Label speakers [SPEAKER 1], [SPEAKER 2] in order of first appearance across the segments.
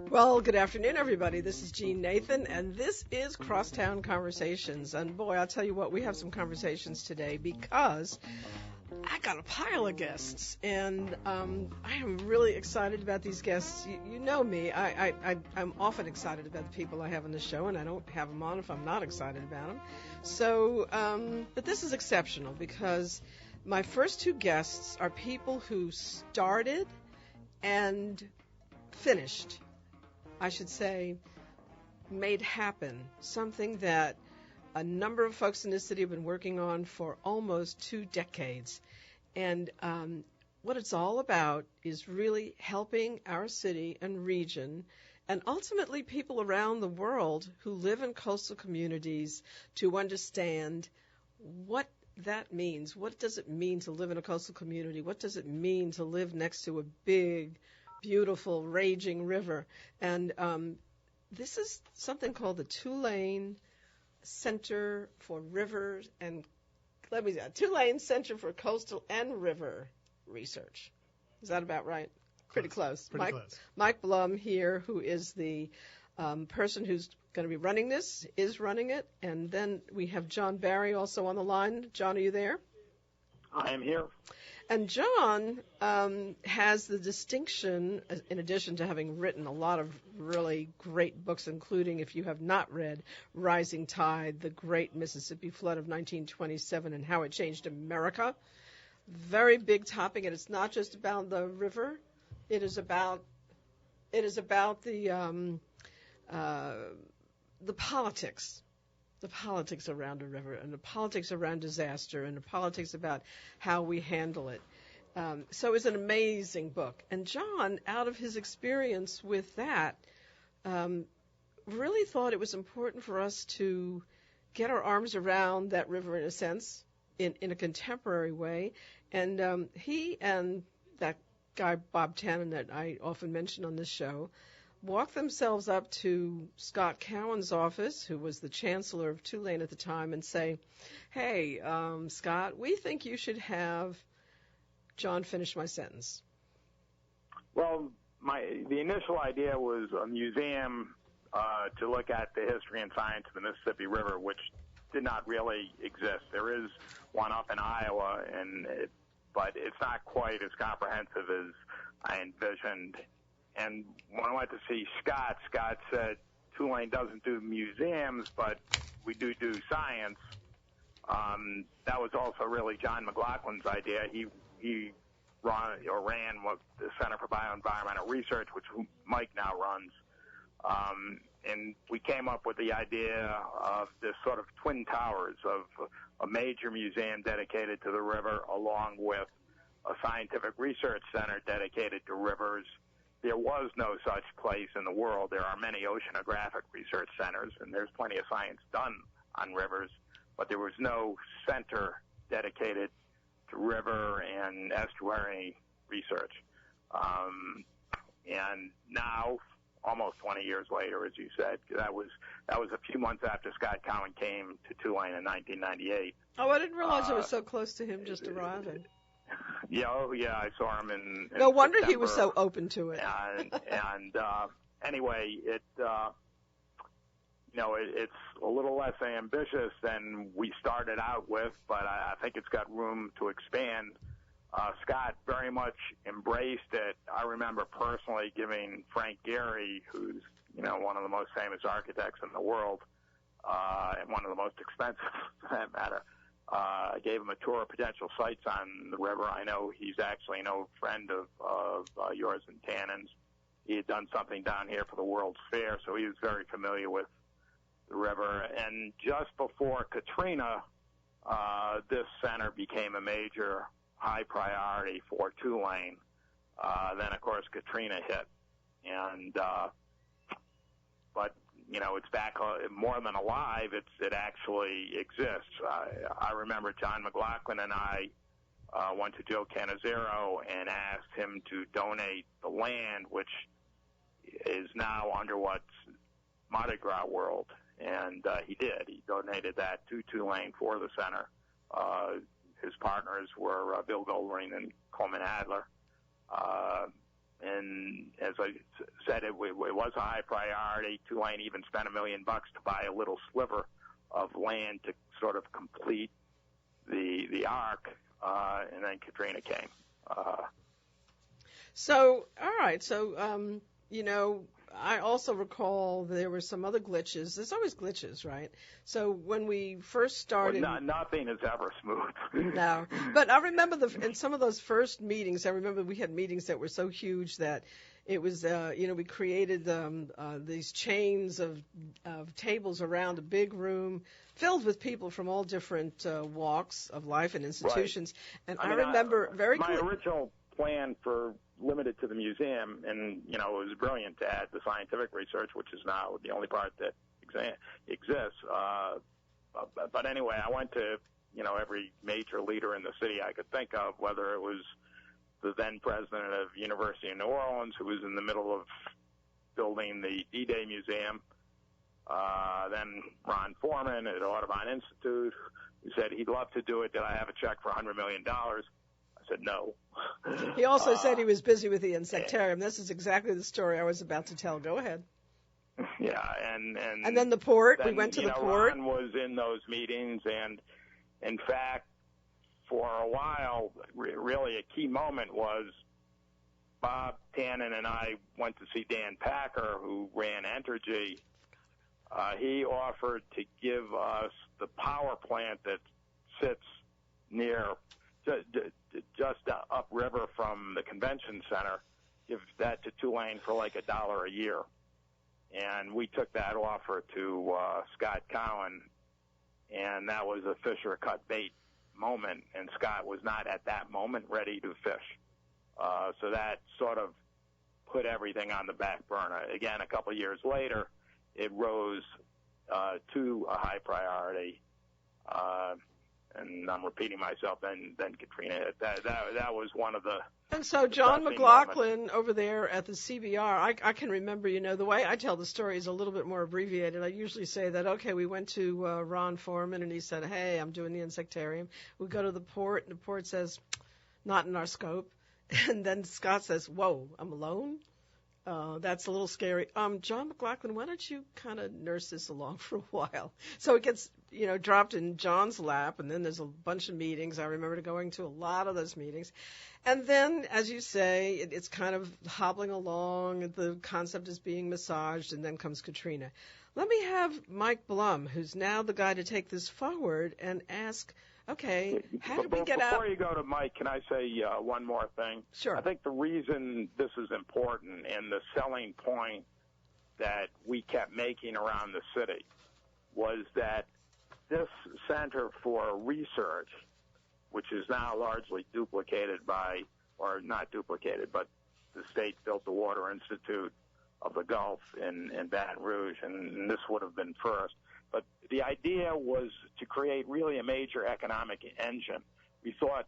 [SPEAKER 1] Well, good afternoon, everybody. This is Jean Nathan, and this is Crosstown Conversations. And boy, I'll tell you what, we have some conversations today because I got a pile of guests, and I am really excited about these guests. You know me. I'm often excited about the people I have on the show, and I don't have them on if I'm not excited about them. So, but this is exceptional because my first two guests are people who started and finished, I should say, made happen, something that a number of folks in this city have been working on for almost 2 decades. And what it's all about is really helping our city and region and ultimately people around the world who live in coastal communities to understand what that means. What does it mean to live in a coastal community? What does it mean to live next to a big, beautiful, raging river? And this is something called the Tulane Center for Rivers and Tulane Center for Coastal and River Research. Is that about right? Pretty close.
[SPEAKER 2] Pretty close.
[SPEAKER 1] Mike Blum here, who is the person who's going to be running this, is running it. And then we have John Barry also on the line. John, are you there?
[SPEAKER 3] I am here.
[SPEAKER 1] And John has the distinction, in addition to having written a lot of really great books, including, if you have not read, Rising Tide, The Great Mississippi Flood of 1927 and How It Changed America. Very big topic, and it's not just about the river. It is about the politics. The politics around a river and the politics around disaster and the politics about how we handle it. So it's an amazing book. And John, out of his experience with that, really thought it was important for us to get our arms around that river in a sense, in a contemporary way. And he and that guy, Bob Tannen, that I often mention on this show, walked themselves up to Scott Cowan's office, who was the chancellor of Tulane at the time, and say, hey, Scott, we think you should have John finish my sentence.
[SPEAKER 3] Well, the initial idea was a museum to look at the history and science of the Mississippi River, which did not really exist. There is one up in Iowa, but it's not quite as comprehensive as I envisioned. And when I went to see Scott said, Tulane doesn't do museums, but we do science. That was also really John McLaughlin's idea. He ran what the Center for Bioenvironmental Research, which Mike now runs. And we came up with the idea of this sort of twin towers of a major museum dedicated to the river, along with a scientific research center dedicated to rivers. There was no such place in the world. There are many oceanographic research centers, and there's plenty of science done on rivers, but there was no center dedicated to river and estuary research. And now, almost 20 years later, as you said, that was a few months after Scott Cowan came to Tulane in 1998.
[SPEAKER 1] Oh, I didn't realize I was so close to him just arriving.
[SPEAKER 3] Yeah, I saw him in
[SPEAKER 1] no wonder
[SPEAKER 3] September.
[SPEAKER 1] He was so open to it.
[SPEAKER 3] And anyway, it's a little less ambitious than we started out with, but I think it's got room to expand. Scott very much embraced it. I remember personally giving Frank Gehry, who's one of the most famous architects in the world, and one of the most expensive for that matter. I gave him a tour of potential sites on the river. I know he's actually an old friend of yours and Tannen's. He had done something down here for the World's Fair, so he was very familiar with the river. And just before Katrina, this center became a major high priority for Tulane. Then, of course, Katrina hit. But it's back more than alive. It actually exists. I remember John McLaughlin and I went to Joe Cannizzaro and asked him to donate the land, which is now under what's Mardi Gras World, and he did. He donated that to Tulane for the center. his partners were Bill Goldring and Coleman Adler. And as I said, it was a high priority. Tulane even spent $1 million to buy a little sliver of land to sort of complete the arc, and then Katrina came.
[SPEAKER 1] So, all right. So, I also recall there were some other glitches. There's always glitches, right? So when we first started...
[SPEAKER 3] Well, nothing is ever smooth.
[SPEAKER 1] No. But I remember in some of those first meetings, I remember we had meetings that were so huge that it was, we created these chains of tables around a big room filled with people from all different walks of life and institutions. Right. And I remember very clearly...
[SPEAKER 3] My original plan for limited to the museum, and it was brilliant to add the scientific research, which is now the only part that exists. But anyway, I went to every major leader in the city I could think of, whether it was the then president of University of New Orleans, who was in the middle of building the D-Day Museum, then Ron Foreman at Audubon Institute, who said he'd love to do it. Did I have a check for $100 million? I said no.
[SPEAKER 1] He also said he was busy with the insectarium. This is exactly the story I was about to tell. Go ahead.
[SPEAKER 3] Yeah, and
[SPEAKER 1] then the port. We went to the port.
[SPEAKER 3] Ron was in those meetings, and in fact, for a while, really a key moment was Bob Tannen and I went to see Dan Packer, who ran Entergy. He offered to give us the power plant that sits near, just upriver from the convention center, give that to Tulane for like $1 a year. And we took that offer to Scott Cowan, and that was a fish or cut bait moment, and Scott was not at that moment ready to fish. So that sort of put everything on the back burner. Again, a couple of years later, it rose to a high priority. And I'm repeating myself, then Katrina. That was one of the...
[SPEAKER 1] And so John McLaughlin over there at the CBR, I can remember, the way I tell the story is a little bit more abbreviated. I usually say that, okay, we went to Ron Foreman, and he said, hey, I'm doing the insectarium. We go to the port, and the port says, not in our scope. And then Scott says, whoa, I'm alone? That's a little scary. John McLaughlin, why don't you kind of nurse this along for a while? So it gets, dropped in John's lap, and then there's a bunch of meetings. I remember going to a lot of those meetings. And then, as you say, it's kind of hobbling along. The concept is being massaged, and then comes Katrina. Let me have Mike Blum, who's now the guy to take this forward, and ask, okay, how did we get out?
[SPEAKER 3] Before you go to Mike, can I say one more thing?
[SPEAKER 1] Sure.
[SPEAKER 3] I think the reason this is important and the selling point that we kept making around the city was that this Center for Research, which is now largely duplicated by, or not duplicated, but the state built the Water Institute of the Gulf in Baton Rouge, and this would have been first. But the idea was to create really a major economic engine. We thought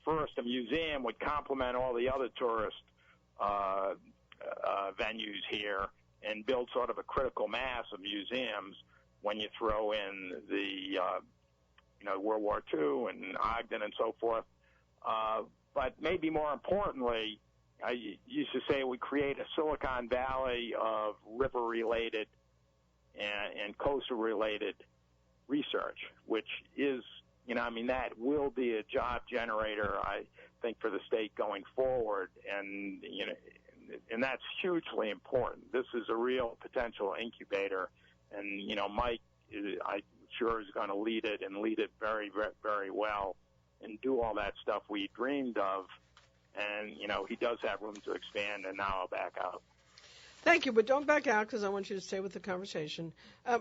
[SPEAKER 3] first a museum would complement all the other tourist venues here and build sort of a critical mass of museums when you throw in the World War II and Ogden and so forth. But maybe more importantly, I used to say we create a Silicon Valley of river-related and coastal-related research, which is, that will be a job generator, I think, for the state going forward, and that's hugely important. This is a real potential incubator, and Mike, I'm sure, is going to lead it and lead it very, very well, and do all that stuff we dreamed of, and he does have room to expand. And now I'll back out.
[SPEAKER 1] Thank you, but don't back out because I want you to stay with the conversation.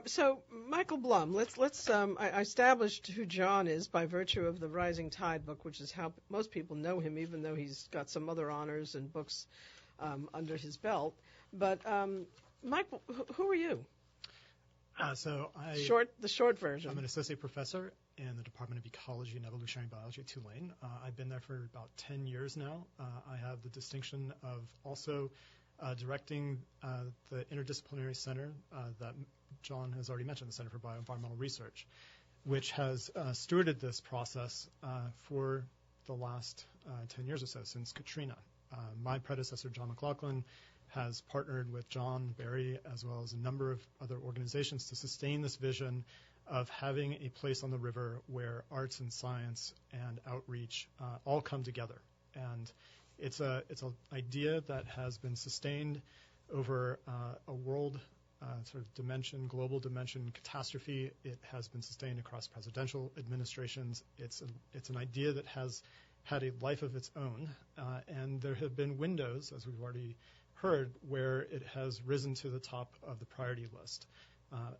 [SPEAKER 1] So, Michael Blum, let's. I established who John is by virtue of the Rising Tide book, which is how most people know him, even though he's got some other honors and books under his belt. But Mike, who are you? The short version.
[SPEAKER 2] I'm an associate professor in the Department of Ecology and Evolutionary Biology at Tulane. I've been there for about 10 years now. I have the distinction of also directing the interdisciplinary center that John has already mentioned, the Center for Bioenvironmental Research. which has stewarded this process for the last 10 years or so, since Katrina. My predecessor, John McLaughlin, has partnered with John Barry as well as a number of other organizations to sustain this vision of having a place on the river where arts and science and outreach all come together. And it's an idea that has been sustained over a world sort of dimension, global dimension catastrophe. It has been sustained across presidential administrations. It's an idea that has had a life of its own, and there have been windows, as we've already heard, where it has risen to the top of the priority list.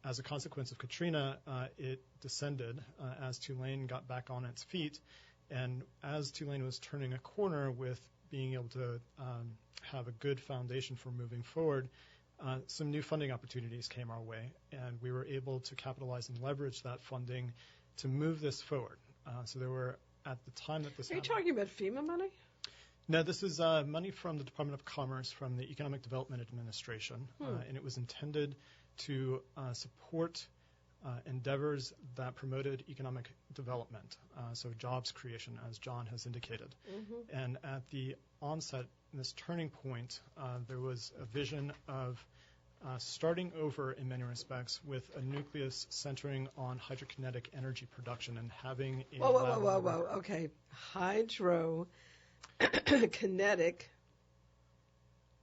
[SPEAKER 2] As a consequence of Katrina, it descended as Tulane got back on its feet, and as Tulane was turning a corner with being able to have a good foundation for moving forward, some new funding opportunities came our way, and we were able to capitalize and leverage that funding to move this forward. So there were, at the time that this happened...
[SPEAKER 1] Are you talking about FEMA money?
[SPEAKER 2] No, this is money from the Department of Commerce, from the Economic Development Administration, and it was intended to support endeavors that promoted economic development, so jobs creation, as John has indicated. Mm-hmm. And at the onset, in this turning point, there was a vision of starting over in many respects with a nucleus centering on hydrokinetic energy production and having a...
[SPEAKER 1] Whoa. Okay. Hydrokinetic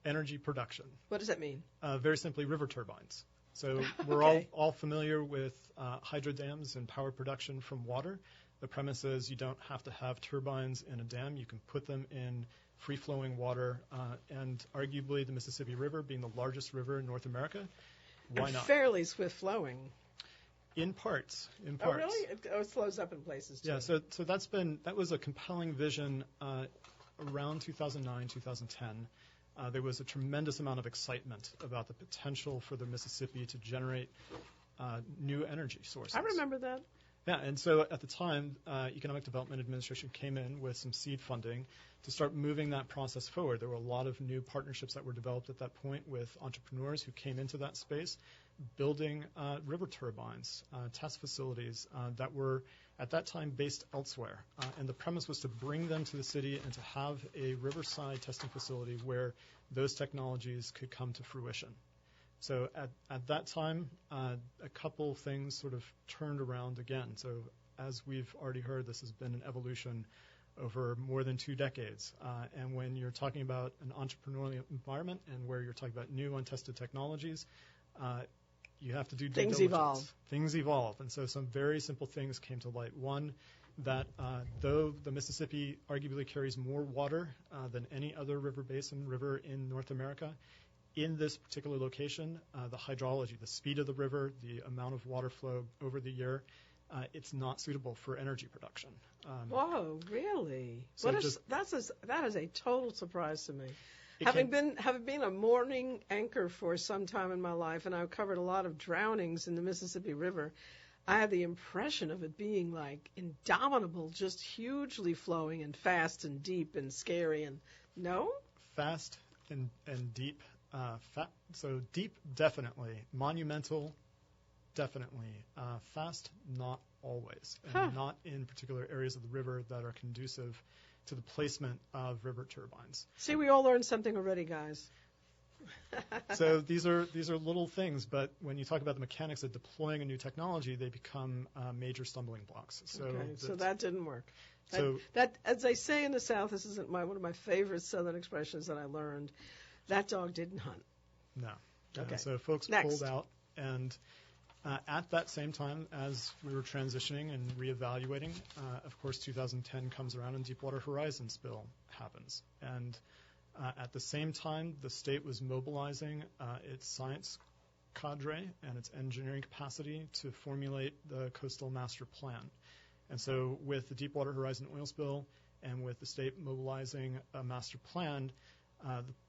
[SPEAKER 2] energy production.
[SPEAKER 1] What does that mean?
[SPEAKER 2] Very simply, river turbines. So we're all familiar with hydro dams and power production from water. The premise is you don't have to have turbines in a dam. You can put them in free-flowing water, and arguably the Mississippi River being the largest river in North America, why not?
[SPEAKER 1] Fairly swift-flowing.
[SPEAKER 2] In parts.
[SPEAKER 1] Oh, really? It slows up in places, too.
[SPEAKER 2] Yeah, so that was a compelling vision around 2009, 2010. There was a tremendous amount of excitement about the potential for the Mississippi to generate new energy sources.
[SPEAKER 1] I remember that.
[SPEAKER 2] Yeah, and so at the time, Economic Development Administration came in with some seed funding to start moving that process forward. There were a lot of new partnerships that were developed at that point with entrepreneurs who came into that space, building river turbines, test facilities that were at that time based elsewhere. And the premise was to bring them to the city and to have a riverside testing facility where those technologies could come to fruition. So at that time, a couple things sort of turned around again. So as we've already heard, this has been an evolution over more than 2 decades. And when you're talking about an entrepreneurial environment and where you're talking about new untested technologies, you have to do due diligence. Things evolve. And so some very simple things came to light. One, that though the Mississippi arguably carries more water than any other river in North America, in this particular location, the hydrology, the speed of the river, the amount of water flow over the year, it's not suitable for energy production.
[SPEAKER 1] Whoa, really?
[SPEAKER 2] So
[SPEAKER 1] that is a total surprise to me. Having been a morning anchor for some time in my life, and I've covered a lot of drownings in the Mississippi River, I had the impression of it being like indomitable, just hugely flowing and fast and deep and scary. And no?
[SPEAKER 2] Fast and deep. So deep, definitely. Monumental, definitely. Fast, not always. And not in particular areas of the river that are conducive to the placement of river turbines.
[SPEAKER 1] See, we all learned something already, guys.
[SPEAKER 2] So these are little things, but when you talk about the mechanics of deploying a new technology, they become major stumbling blocks.
[SPEAKER 1] So that didn't work. That, as they say in the South, this isn't one of my favorite Southern expressions that I learned. That dog didn't hunt.
[SPEAKER 2] No.
[SPEAKER 1] Okay.
[SPEAKER 2] So folks pulled out, and at that same time as we were transitioning and reevaluating, of course, 2010 comes around and Deepwater Horizon spill happens. And at the same time, the state was mobilizing its science cadre and its engineering capacity to formulate the Coastal Master Plan. And so with the Deepwater Horizon oil spill and with the state mobilizing a master plan,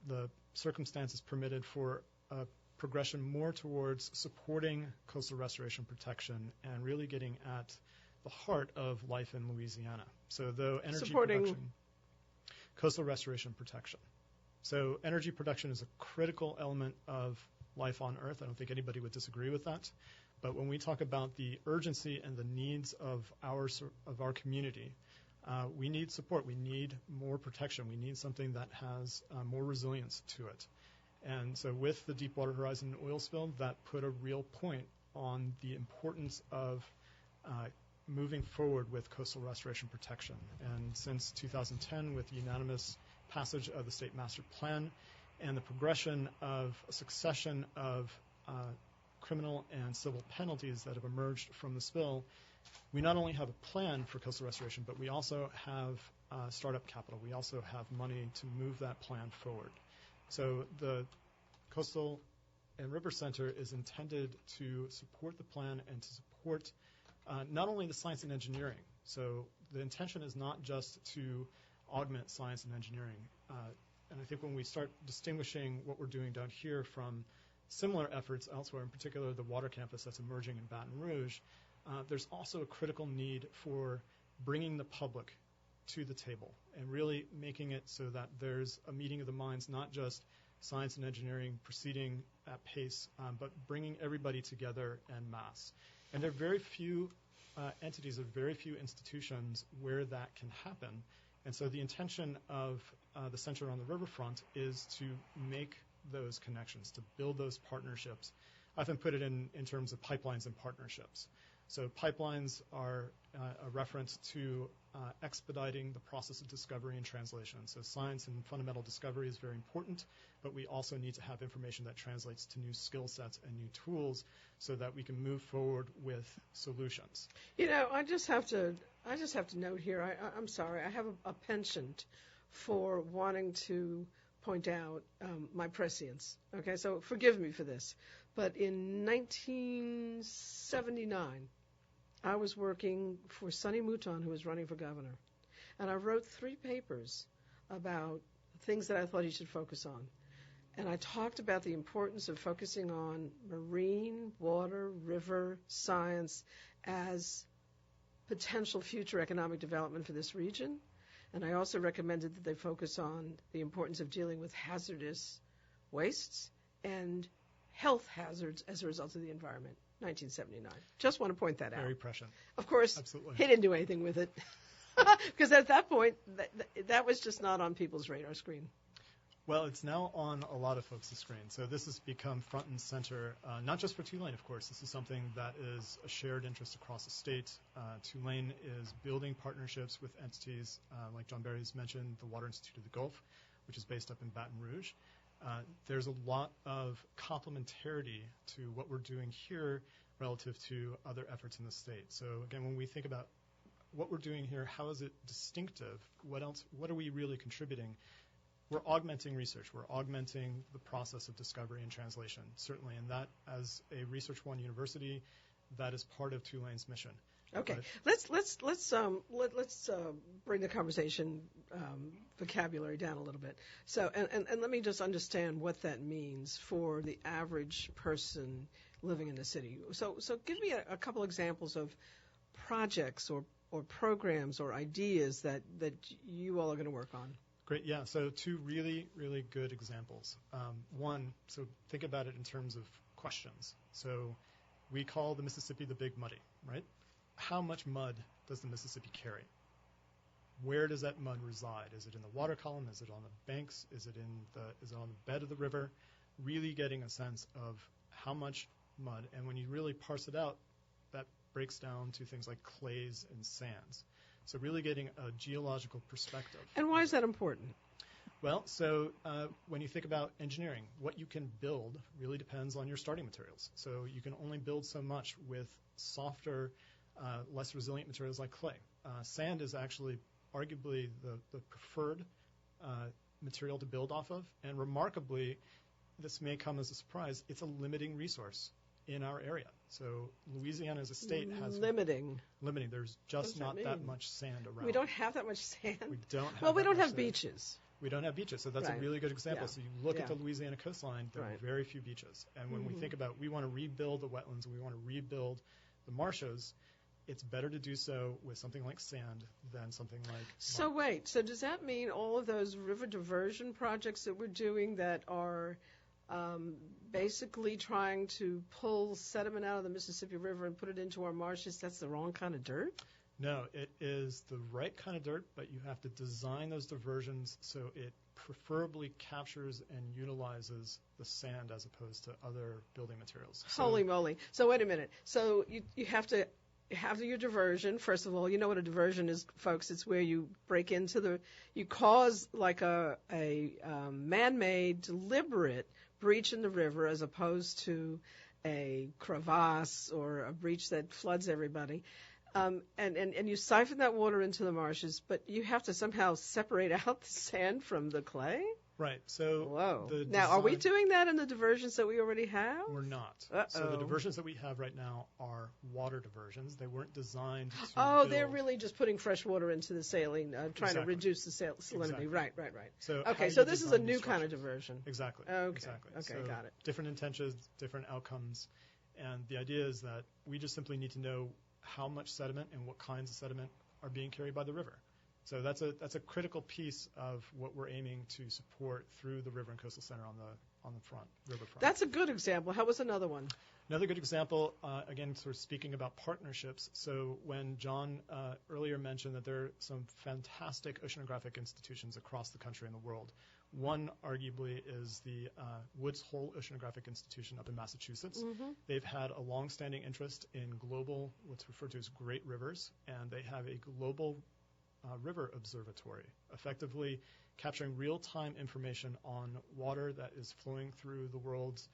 [SPEAKER 2] the circumstances permitted for a progression more towards supporting coastal restoration protection and really getting at the heart of life in Louisiana. So though energy production, coastal restoration protection. So energy production is a critical element of life on Earth. I don't think anybody would disagree with that. But when we talk about the urgency and the needs of our community, we need support. We need more protection. We need something that has more resilience to it. And so with the Deepwater Horizon oil spill, that put a real point on the importance of moving forward with coastal restoration protection. And since 2010, with the unanimous passage of the State Master Plan and the progression of a succession of criminal and civil penalties that have emerged from the spill, we not only have a plan for coastal restoration, but we also have startup capital. We also have money to move that plan forward. So the Coastal and River Center is intended to support the plan and to support not only the science and engineering. So the intention is not just to augment science and engineering. And I think when we start distinguishing what we're doing down here from similar efforts elsewhere, in particular the water campus that's emerging in Baton Rouge, there's also a critical need for bringing the public to the table and really making it so that there's a meeting of the minds, not just science and engineering proceeding at pace, but bringing everybody together en masse. And there are very few entities, there are very few institutions where that can happen. And so the intention of the Center on the Riverfront is to make those connections, to build those partnerships. I often put it in terms of pipelines and partnerships. So pipelines are a reference to expediting the process of discovery and translation. So science and fundamental discovery is very important, but we also need to have information that translates to new skill sets and new tools so that we can move forward with solutions.
[SPEAKER 1] You know, I just have to note here, I'm sorry, I have a penchant for wanting to point out my prescience. Okay, so forgive me for this. But in 1979, I was working for Sonny Mouton, who was running for governor. And I wrote 3 papers about things that I thought he should focus on. And I talked about the importance of focusing on marine, water, river, science as potential future economic development for this region. And I also recommended that they focus on the importance of dealing with hazardous wastes and health hazards as a result of the environment. 1979. Just want to point that out.
[SPEAKER 2] Very prescient.
[SPEAKER 1] Of course,
[SPEAKER 2] Absolutely.
[SPEAKER 1] He didn't do anything with it. Because at that point, that was just not on people's radar screen.
[SPEAKER 2] Well, it's now on a lot of folks' screen. So this has become front and center, not just for Tulane, of course. This is something that is a shared interest across the state. Tulane is building partnerships with entities, like John Barry's mentioned, the Water Institute of the Gulf, which is based up in Baton Rouge. There's a lot of complementarity to what we're doing here relative to other efforts in the state. So again, when we think about what we're doing here, how is it distinctive? What are we really contributing? We're augmenting research. We're augmenting the process of discovery and translation, certainly. And that, as a Research One university, that is part of Tulane's mission.
[SPEAKER 1] Okay,
[SPEAKER 2] But
[SPEAKER 1] let's bring the conversation vocabulary down a little bit. So, and let me just understand what that means for the average person living in the city. So give me a couple examples of projects or programs or ideas that you all are going to work on.
[SPEAKER 2] Great, yeah. So 2 really, really good examples. One, so think about it in terms of questions. So we call the Mississippi the Big Muddy, right? How much mud does the Mississippi carry? Where does that mud reside? Is it in the water column? Is it on the banks? Is it on the bed of the river? Really getting a sense of how much mud. And when you really parse it out, that breaks down to things like clays and sands. So really getting a geological perspective.
[SPEAKER 1] And why is that important?
[SPEAKER 2] Well, so when you think about engineering, what you can build really depends on your starting materials. So you can only build so much with softer, less resilient materials like clay. Sand is actually arguably the preferred material to build off of, and remarkably, this may come as a surprise, it's a limiting resource in our area. So Louisiana as a state has... Limiting. There's just not that much sand around.
[SPEAKER 1] We don't have that much sand?
[SPEAKER 2] We don't have
[SPEAKER 1] Well, we don't have
[SPEAKER 2] sand.
[SPEAKER 1] Beaches.
[SPEAKER 2] We don't have beaches, so that's
[SPEAKER 1] Right.
[SPEAKER 2] a really good example.
[SPEAKER 1] Yeah.
[SPEAKER 2] So you look at the Louisiana coastline, there
[SPEAKER 1] Right.
[SPEAKER 2] are very few beaches. And when we think about we want to rebuild the wetlands, we want to rebuild the marshes, it's better to do so with something like sand than something like
[SPEAKER 1] So
[SPEAKER 2] mud.
[SPEAKER 1] wait, so does that mean all of those river diversion projects that we're doing that are basically trying to pull sediment out of the Mississippi River and put it into our marshes, that's the wrong kind of dirt?
[SPEAKER 2] No, it is the right kind of dirt, but you have to design those diversions so it preferably captures and utilizes the sand as opposed to other building materials.
[SPEAKER 1] Holy moly. So wait a minute. So you have to have your diversion. First of all, you know what a diversion is, folks. It's where you break into you cause like a man-made, deliberate breach in the river as opposed to a crevasse or a breach that floods everybody. And you siphon that water into the marshes, but you have to somehow separate out the sand from the clay?
[SPEAKER 2] Right. So
[SPEAKER 1] whoa. Now, are we doing that in the diversions that we already have?
[SPEAKER 2] We're not.
[SPEAKER 1] Uh-oh.
[SPEAKER 2] So the diversions that we have right now are water diversions. They weren't designed to
[SPEAKER 1] Oh,
[SPEAKER 2] build.
[SPEAKER 1] They're really just putting fresh water into the saline, trying to reduce the salinity.
[SPEAKER 2] Exactly.
[SPEAKER 1] Right.
[SPEAKER 2] So
[SPEAKER 1] so this is a new kind of diversion.
[SPEAKER 2] Exactly.
[SPEAKER 1] Okay.
[SPEAKER 2] Exactly.
[SPEAKER 1] Okay,
[SPEAKER 2] So
[SPEAKER 1] got it.
[SPEAKER 2] Different intentions, different outcomes. And the idea is that we just simply need to know how much sediment and what kinds of sediment are being carried by the river. So that's a critical piece of what we're aiming to support through the River and Coastal Center on the riverfront.
[SPEAKER 1] That's a good example. How was another one?
[SPEAKER 2] Another good example, again, sort of speaking about partnerships. So when John earlier mentioned that there are some fantastic oceanographic institutions across the country and the world, one arguably is the Woods Hole Oceanographic Institution up in Massachusetts.
[SPEAKER 1] Mm-hmm.
[SPEAKER 2] They've had a long-standing interest in global, what's referred to as great rivers, and they have a global river observatory, effectively capturing real-time information on water that is flowing through the world's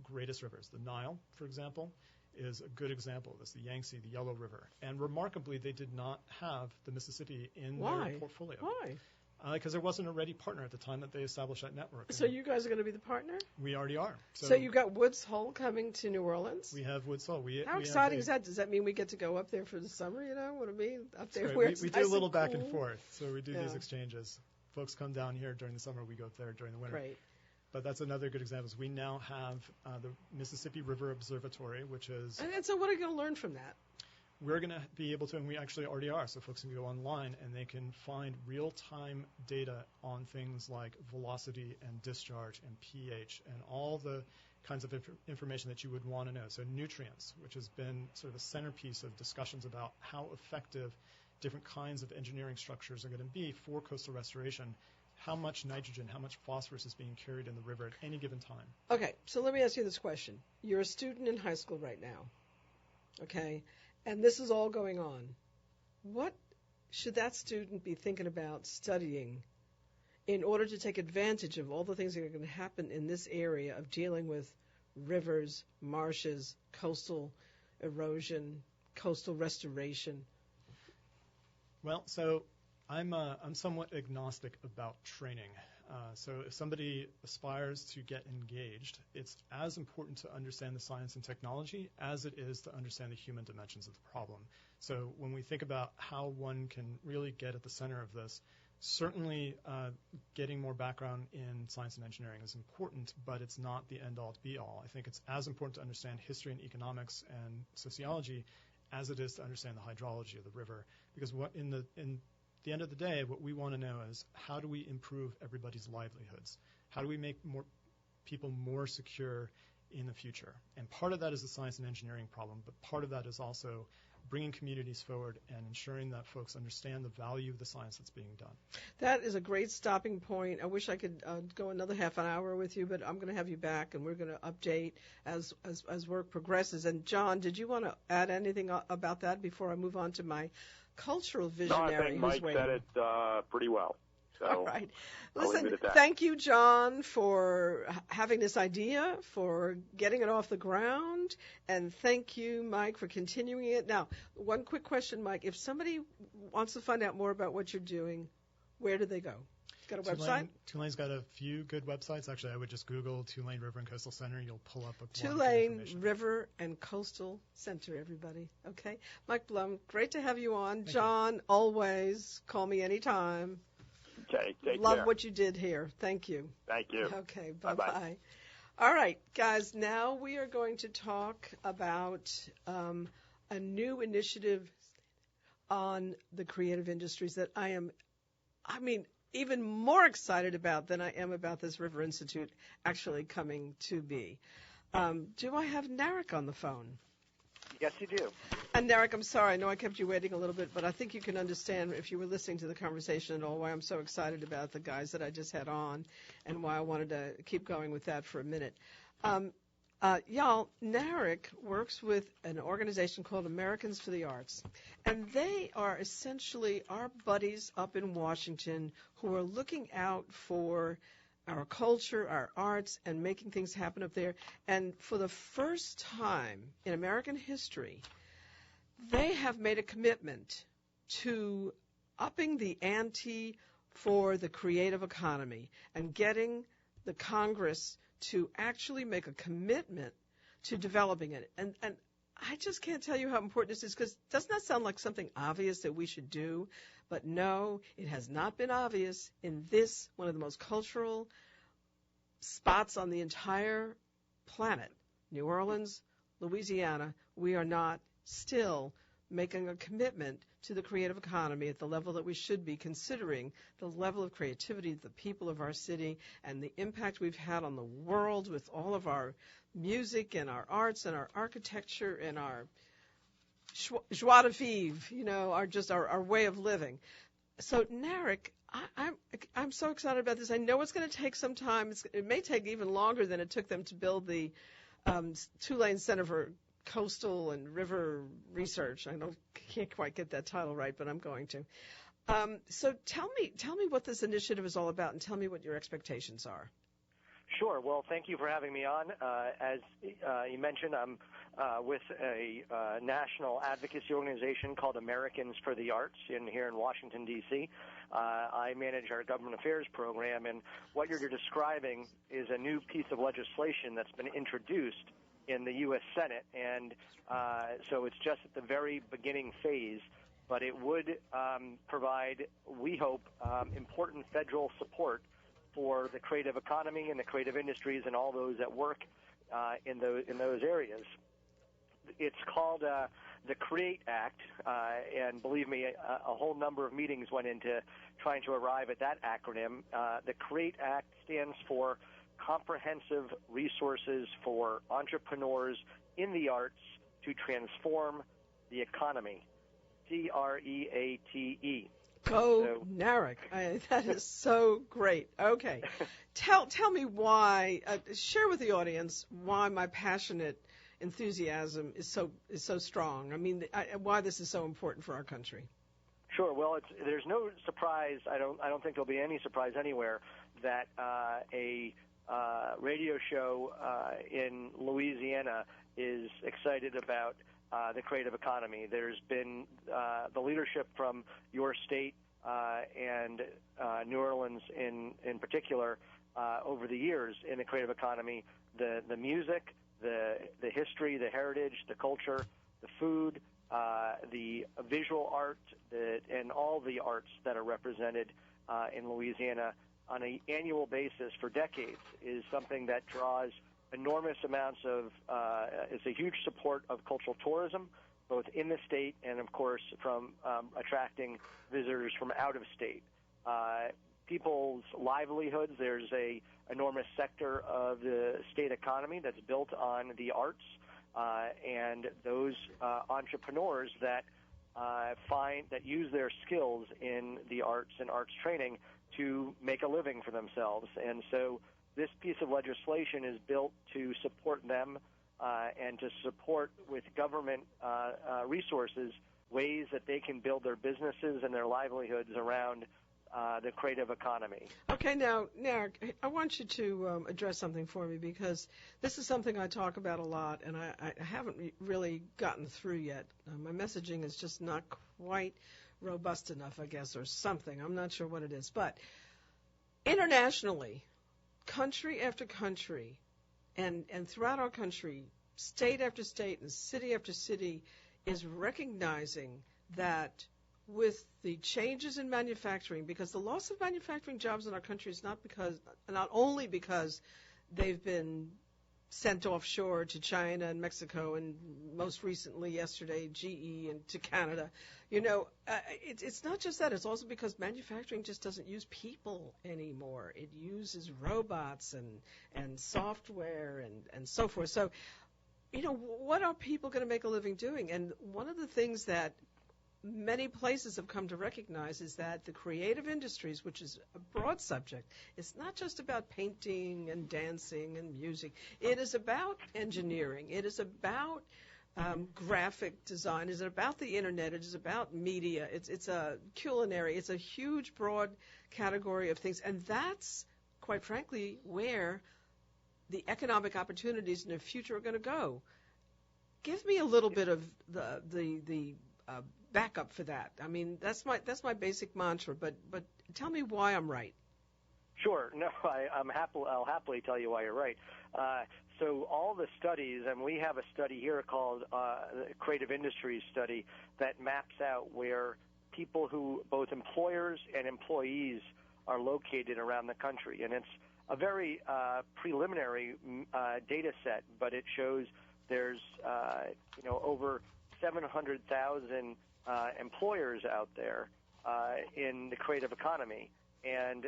[SPEAKER 2] greatest rivers. The Nile, for example, is a good example of this, the Yangtze, the Yellow River. And remarkably, they did not have the Mississippi in their portfolio.
[SPEAKER 1] Why?
[SPEAKER 2] Because there wasn't a ready partner at the time that they established that network.
[SPEAKER 1] So you guys are going to be the partner?
[SPEAKER 2] We already are.
[SPEAKER 1] So you've got Woods Hole coming to New Orleans?
[SPEAKER 2] We have Woods Hole.
[SPEAKER 1] How exciting is that? Does that mean we get to go up there for the summer, you know what I mean? Up there where it's
[SPEAKER 2] we
[SPEAKER 1] nice
[SPEAKER 2] do a little
[SPEAKER 1] and
[SPEAKER 2] back
[SPEAKER 1] cool.
[SPEAKER 2] and forth. So we do these exchanges. Folks come down here during the summer. We go up there during the winter.
[SPEAKER 1] Right.
[SPEAKER 2] But that's another good example. We now have the Mississippi River Observatory, which is...
[SPEAKER 1] And so what are you going to learn from that?
[SPEAKER 2] We're going to be able to, and we actually already are, so folks can go online and they can find real-time data on things like velocity and discharge and pH and all the kinds of information that you would want to know. So nutrients, which has been sort of a centerpiece of discussions about how effective different kinds of engineering structures are going to be for coastal restoration. How much nitrogen, how much phosphorus is being carried in the river at any given time.
[SPEAKER 1] Okay, so let me ask you this question. You're a student in high school right now, okay, and this is all going on. What should that student be thinking about studying in order to take advantage of all the things that are going to happen in this area of dealing with rivers, marshes, coastal erosion, coastal restoration?
[SPEAKER 2] Well, so I'm somewhat agnostic about training. So if somebody aspires to get engaged, it's as important to understand the science and technology as it is to understand the human dimensions of the problem. So when we think about how one can really get at the center of this, certainly getting more background in science and engineering is important, but it's not the end-all be-all. I think it's as important to understand history and economics and sociology as it is to understand the hydrology of the river, because in the end of the day, what we want to know is how do we improve everybody's livelihoods? How do we make more people more secure in the future? And part of that is the science and engineering problem, but part of that is also bringing communities forward and ensuring that folks understand the value of the science that's being done.
[SPEAKER 1] That is a great stopping point. I wish I could go another half an hour with you, but I'm going to have you back, and we're going to update as work progresses. And, John, did you want to add anything about that before I move on to my cultural visionary?
[SPEAKER 3] No, I think Mike said it pretty well. So
[SPEAKER 1] all right.
[SPEAKER 3] I'll leave
[SPEAKER 1] Listen,
[SPEAKER 3] it at that.
[SPEAKER 1] thank you, John, for having this idea, for getting it off the ground, and thank you, Mike, for continuing it. Now, one quick question, Mike. If somebody wants to find out more about what you're doing, where do they go? Got a website?
[SPEAKER 2] Tulane's got a few good websites. Actually, I would just Google Tulane River and Coastal Center. You'll pull up a lot of
[SPEAKER 1] Tulane
[SPEAKER 2] information.
[SPEAKER 1] River and Coastal Center, everybody. Okay? Mike Blum, great to have you on.
[SPEAKER 2] Thank
[SPEAKER 1] John, always call me anytime.
[SPEAKER 3] Okay, take
[SPEAKER 1] Love
[SPEAKER 3] care.
[SPEAKER 1] what you did here. Thank you.
[SPEAKER 3] Thank you.
[SPEAKER 1] Okay,
[SPEAKER 3] Bye-bye.
[SPEAKER 1] bye-bye. All right, guys, now we are going to talk about a new initiative on the creative industries that even more excited about than I am about this River Institute actually coming to be. Do I have Narric on the phone?
[SPEAKER 4] Yes, you do.
[SPEAKER 1] And Narric, I'm sorry, I know I kept you waiting a little bit, but I think you can understand if you were listening to the conversation at all why I'm so excited about the guys that I just had on and why I wanted to keep going with that for a minute. Y'all, Narric works with an organization called Americans for the Arts, and they are essentially our buddies up in Washington who are looking out for our culture, our arts, and making things happen up there. And for the first time in American history, they have made a commitment to upping the ante for the creative economy and getting the Congress to actually make a commitment to developing it. And I just can't tell you how important this is, because doesn't that sound like something obvious that we should do? But no, it has not been obvious in this, one of the most cultural spots on the entire planet, New Orleans, Louisiana. We are not still making a commitment to the creative economy at the level that we should be, considering the level of creativity of the people of our city and the impact we've had on the world with all of our music and our arts and our architecture and our joie de vivre, our way of living. So, Narric, I'm so excited about this. I know it's going to take some time. It may take even longer than it took them to build the Tulane Center for Coastal and River Research. I can't quite get that title right, but I'm going to. So tell me what this initiative is all about, and tell me what your expectations are.
[SPEAKER 4] Sure. Well, thank you for having me on. As you mentioned, I'm with a national advocacy organization called Americans for the Arts here in Washington, D.C. I manage our government affairs program, and what you're describing is a new piece of legislation that's been introduced in the U.S. Senate, and so it's just at the very beginning phase, but it would provide, we hope, important federal support for the creative economy and the creative industries and all those that work in those areas. It's called the CREATE Act, and believe me, a whole number of meetings went into trying to arrive at that acronym. The CREATE Act stands for Comprehensive Resources for Entrepreneurs in the Arts to Transform the Economy, CREATE.
[SPEAKER 1] Go Narric. That is so great. Okay. Tell me why, share with the audience why my passionate enthusiasm is so strong. I mean, why this is so important for our country.
[SPEAKER 4] Sure. Well, there's no surprise. I don't think there'll be any surprise anywhere that a radio show in Louisiana is excited about the creative economy. There's been the leadership from your state and New Orleans in particular over the years in the creative economy. The music, the history, the heritage, the culture, the food, the visual art, and all the arts that are represented in Louisiana on an annual basis for decades is something that draws enormous amounts of, it's a huge support of cultural tourism, both in the state and, of course, from attracting visitors from out of state. People's livelihoods, there's a enormous sector of the state economy that's built on the arts, and those entrepreneurs that use their skills in the arts and arts training to make a living for themselves. And so this piece of legislation is built to support them and to support with government resources ways that they can build their businesses and their livelihoods around the creative economy.
[SPEAKER 1] Okay, now, Narric, I want you to address something for me, because this is something I talk about a lot, and I haven't really gotten through yet. My messaging is just not quite robust enough, I guess, or something. I'm not sure what it is. But internationally, country after country, and throughout our country, state after state and city after city is recognizing that with the changes in manufacturing, because the loss of manufacturing jobs in our country is not only because they've been sent offshore to China and Mexico, and most recently yesterday, GE and to Canada. It's not just that. It's also because manufacturing just doesn't use people anymore. It uses robots and software and so forth. So, what are people going to make a living doing? And one of the things that many places have come to recognize is that the creative industries, which is a broad subject, it's not just about painting and dancing and music. It is about engineering. It is about graphic design. It is about the internet. It is about media. It's a culinary. It's a huge, broad category of things. And that's, quite frankly, where the economic opportunities in the future are going to go. Give me a little bit of the backup for that. I mean, that's my basic mantra. But tell me why I'm right.
[SPEAKER 4] Sure. No, I'll happily tell you why you're right. So all the studies, and we have a study here called the Creative Industries Study that maps out where people who, both employers and employees, are located around the country. And it's a very preliminary data set, but it shows there's over 700,000 employers out there in the creative economy, and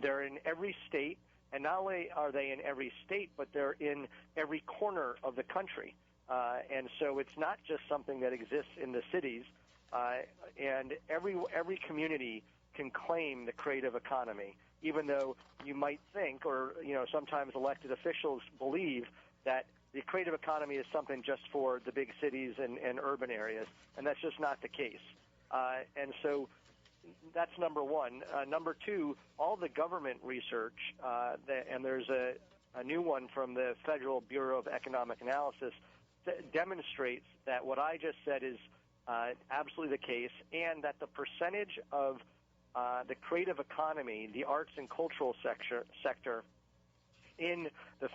[SPEAKER 4] they're in every state. And not only are they in every state, but they're in every corner of the country. And so it's not just something that exists in the cities. And every community can claim the creative economy, even though you might think, or sometimes elected officials believe that the creative economy is something just for the big cities and urban areas, and that's just not the case. And so that's number one. Number two, all the government research, and there's a new one from the Federal Bureau of Economic Analysis that demonstrates that what I just said is absolutely the case, and that the percentage of the creative economy, the arts and cultural sector in the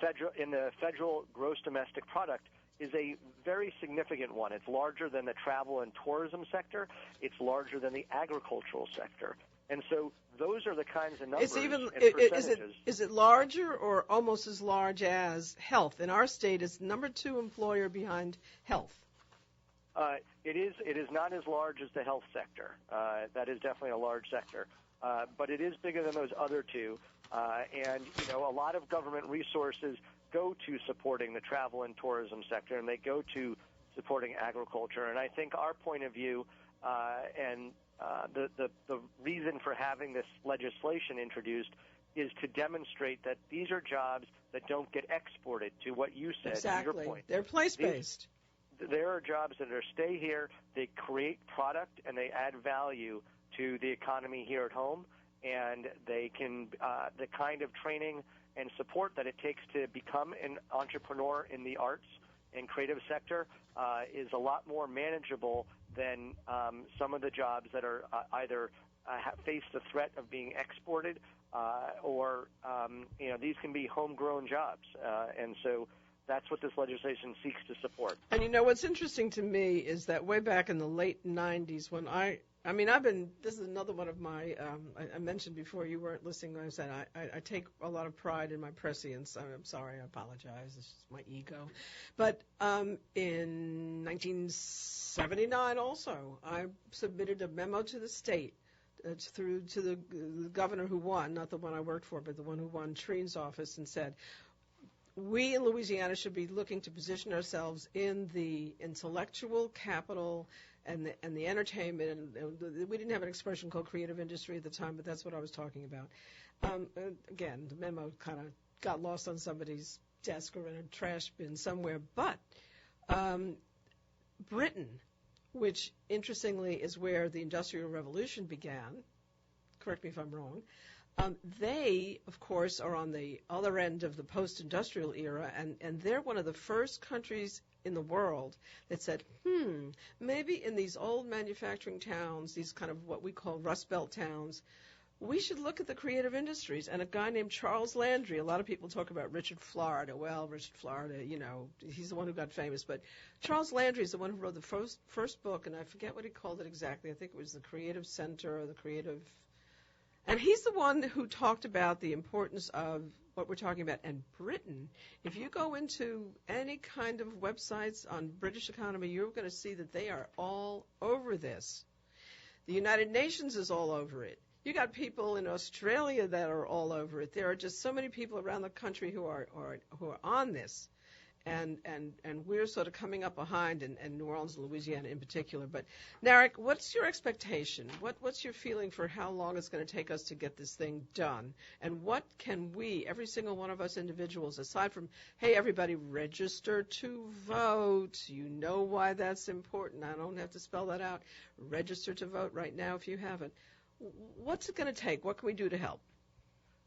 [SPEAKER 4] federal gross domestic product is a very significant one. It's larger than the travel and tourism sector. It's larger than the agricultural sector. And so those are the kinds of numbers and percentages.
[SPEAKER 1] Is it larger or almost as large as health? In our state, it's number 2 employer behind health.
[SPEAKER 4] It is not as large as the health sector. That is definitely a large sector. But it is bigger than those other two. And, a lot of government resources go to supporting the travel and tourism sector, and they go to supporting agriculture. And I think our point of view and the reason for having this legislation introduced is to demonstrate that these are jobs that don't get exported, to what you said.
[SPEAKER 1] Exactly.
[SPEAKER 4] To your point.
[SPEAKER 1] They're place-based.
[SPEAKER 4] There are jobs that stay here, they create product, and they add value to the economy here at home, and they can the kind of training and support that it takes to become an entrepreneur in the arts and creative sector is a lot more manageable than some of the jobs that are either face the threat of being exported or these can be homegrown jobs, and so that's what this legislation seeks to support. And
[SPEAKER 1] what's interesting to me is that way back in the late 90s when this is another one of my, I mentioned before, you weren't listening when I said I take a lot of pride in my prescience. I'm sorry, I apologize. It's just my ego. But in 1979 also, I submitted a memo to the state to the governor who won, not the one I worked for, but the one who won, Treen's office, and said, we in Louisiana should be looking to position ourselves in the intellectual capital and the entertainment. And we didn't have an expression called creative industry at the time, but that's what I was talking about. Again, the memo kind of got lost on somebody's desk or in a trash bin somewhere. But Britain, which interestingly is where the Industrial Revolution began, correct me if I'm wrong, they, of course, are on the other end of the post-industrial era, and they're one of the first countries in the world that said, maybe in these old manufacturing towns, these kind of what we call Rust Belt towns, we should look at the creative industries. And a guy named Charles Landry, a lot of people talk about Richard Florida. Well, Richard Florida, he's the one who got famous. But Charles Landry is the one who wrote the first book, and I forget what he called it exactly. I think it was the Creative Center or the Creative... And he's the one who talked about the importance of what we're talking about. And Britain, if you go into any kind of websites on British economy, you're going to see that they are all over this. The United Nations is all over it. You got people in Australia that are all over it. There are just so many people around the country who are on this. And we're sort of coming up behind in New Orleans and Louisiana in particular. But, Narric, what's your expectation? What's your feeling for how long it's going to take us to get this thing done? And what can we, every single one of us individuals, aside from, hey, everybody, register to vote. You know why that's important. I don't have to spell that out. Register to vote right now if you haven't. What's it going to take? What can we do to help?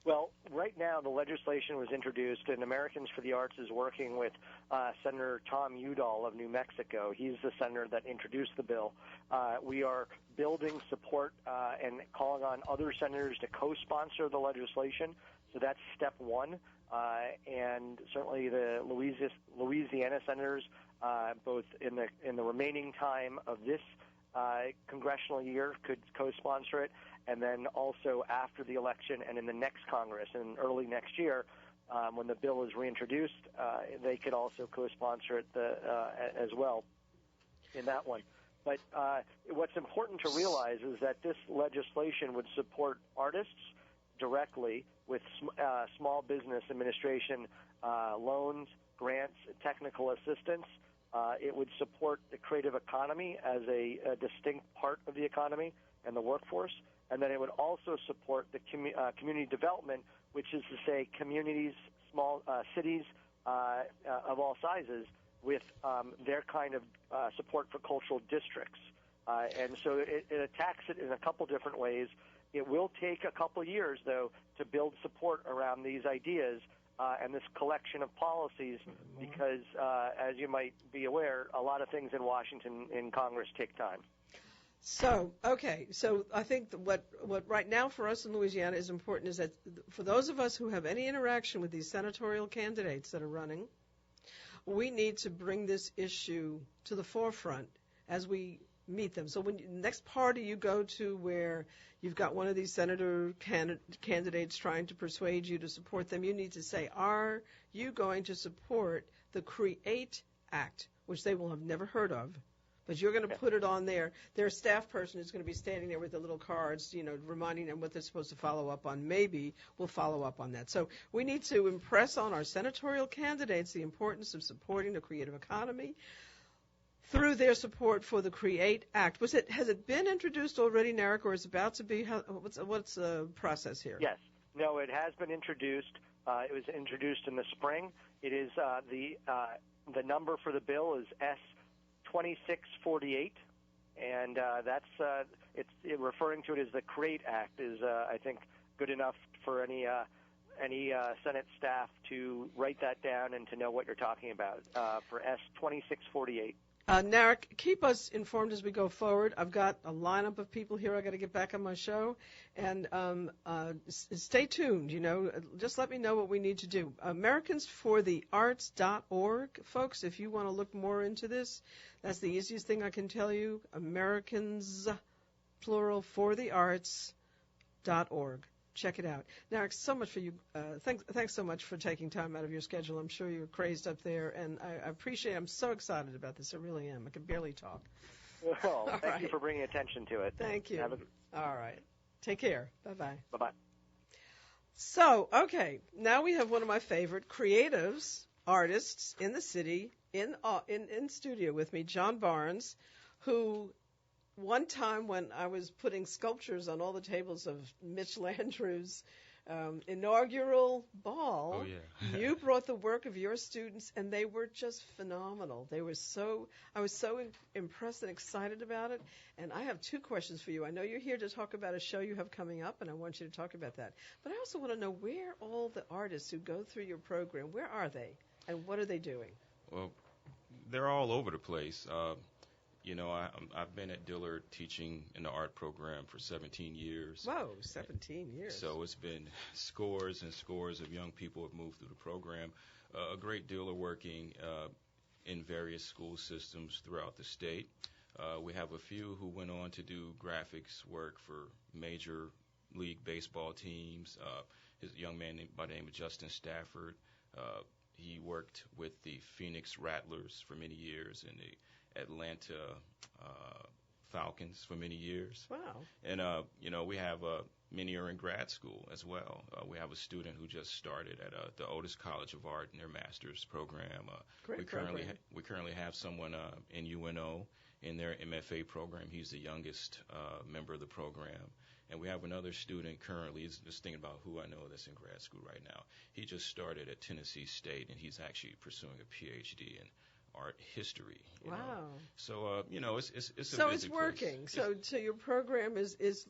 [SPEAKER 4] Well, right now the legislation was introduced, and Americans for the Arts is working with Senator Tom Udall of New Mexico. He's the senator that introduced the bill. We are building support and calling on other senators to co-sponsor the legislation. So that's step one. And certainly the Louisiana senators, both in the remaining time of this congressional year, could co-sponsor it. And then also after the election and in the next Congress in early next year, when the bill is reintroduced, they could also co-sponsor it as well in that one. But what's important to realize is that this legislation would support artists directly with small business administration loans, grants, technical assistance. It would support the creative economy as a distinct part of the economy and the workforce. And then it would also support the community development, which is to say communities, small cities of all sizes with their kind of support for cultural districts. And so it attacks it in a couple different ways. It will take a couple years, though, to build support around these ideas and this collection of policies because, as you might be aware, a lot of things in Washington in Congress take time.
[SPEAKER 1] So, okay, so I think that what right now for us in Louisiana is important is that for those of us who have any interaction with these senatorial candidates that are running, we need to bring this issue to the forefront as we meet them. So when next party you go to where you've got one of these senator candidates trying to persuade you to support them, you need to say, are you going to support the CREATE Act, which they will have never heard of? But you're going to put it on there. Their staff person is going to be standing there with the little cards, reminding them what they're supposed to follow up on. Maybe we'll follow up on that. So we need to impress on our senatorial candidates the importance of supporting the creative economy through their support for the CREATE Act. Has it been introduced already, Narric, or is it about to be? What's the process here?
[SPEAKER 4] Yes. No, it has been introduced. It was introduced in the spring. It is the number for the bill is S-2648, and that's referring to it as the CREATE Act is I think good enough for any Senate staff to write that down and to know what you're talking about for S-2648.
[SPEAKER 1] Narric, keep us informed as we go forward. I've got a lineup of people here. I've got to get back on my show. And stay tuned, Just let me know what we need to do. AmericansForTheArts.org, folks, if you want to look more into this, that's the easiest thing I can tell you. Americans, plural, for the arts.org. Check it out. Narric, so much for you. Thanks so much for taking time out of your schedule. I'm sure you're crazed up there, and I appreciate it. I'm so excited about this. I really am. I can barely talk.
[SPEAKER 4] Well, thank you for bringing attention to it.
[SPEAKER 1] Thank you. All right. Take care. Bye-bye.
[SPEAKER 4] Bye-bye.
[SPEAKER 1] So, okay, now we have one of my favorite creatives, artists in the city, in studio with me, John Barnes, who one time when I was putting sculptures on all the tables of Mitch Landrieu's inaugural ball, you brought the work of your students, and they were just phenomenal. I was so impressed and excited about it. And I have two questions for you. I know you're here to talk about a show you have coming up, and I want you to talk about that. But I also want to know where all the artists who go through your program, where are they, and what are they doing?
[SPEAKER 5] Well, they're all over the place. I've been at Dillard teaching in the art program for 17 years.
[SPEAKER 1] Whoa, 17 years.
[SPEAKER 5] So it's been scores and scores of young people have moved through the program. A great deal are working in various school systems throughout the state. We have a few who went on to do graphics work for major league baseball teams. His young man by the name of Justin Stafford. He worked with the Phoenix Rattlers for many years and the Atlanta Falcons for many years.
[SPEAKER 1] Wow.
[SPEAKER 5] And, we have many are in grad school as well. We have a student who just started at the Otis College of Art in their master's program.
[SPEAKER 1] Great program.
[SPEAKER 5] We currently have someone in UNO in their MFA program. He's the youngest member of the program. And we have another student currently, he's just thinking about who I know that's in grad school right now. He just started at Tennessee State, and he's actually pursuing a PhD in art history.
[SPEAKER 1] Wow.
[SPEAKER 5] So, it's a
[SPEAKER 1] so
[SPEAKER 5] busy
[SPEAKER 1] it's working.
[SPEAKER 5] place.
[SPEAKER 1] So your program is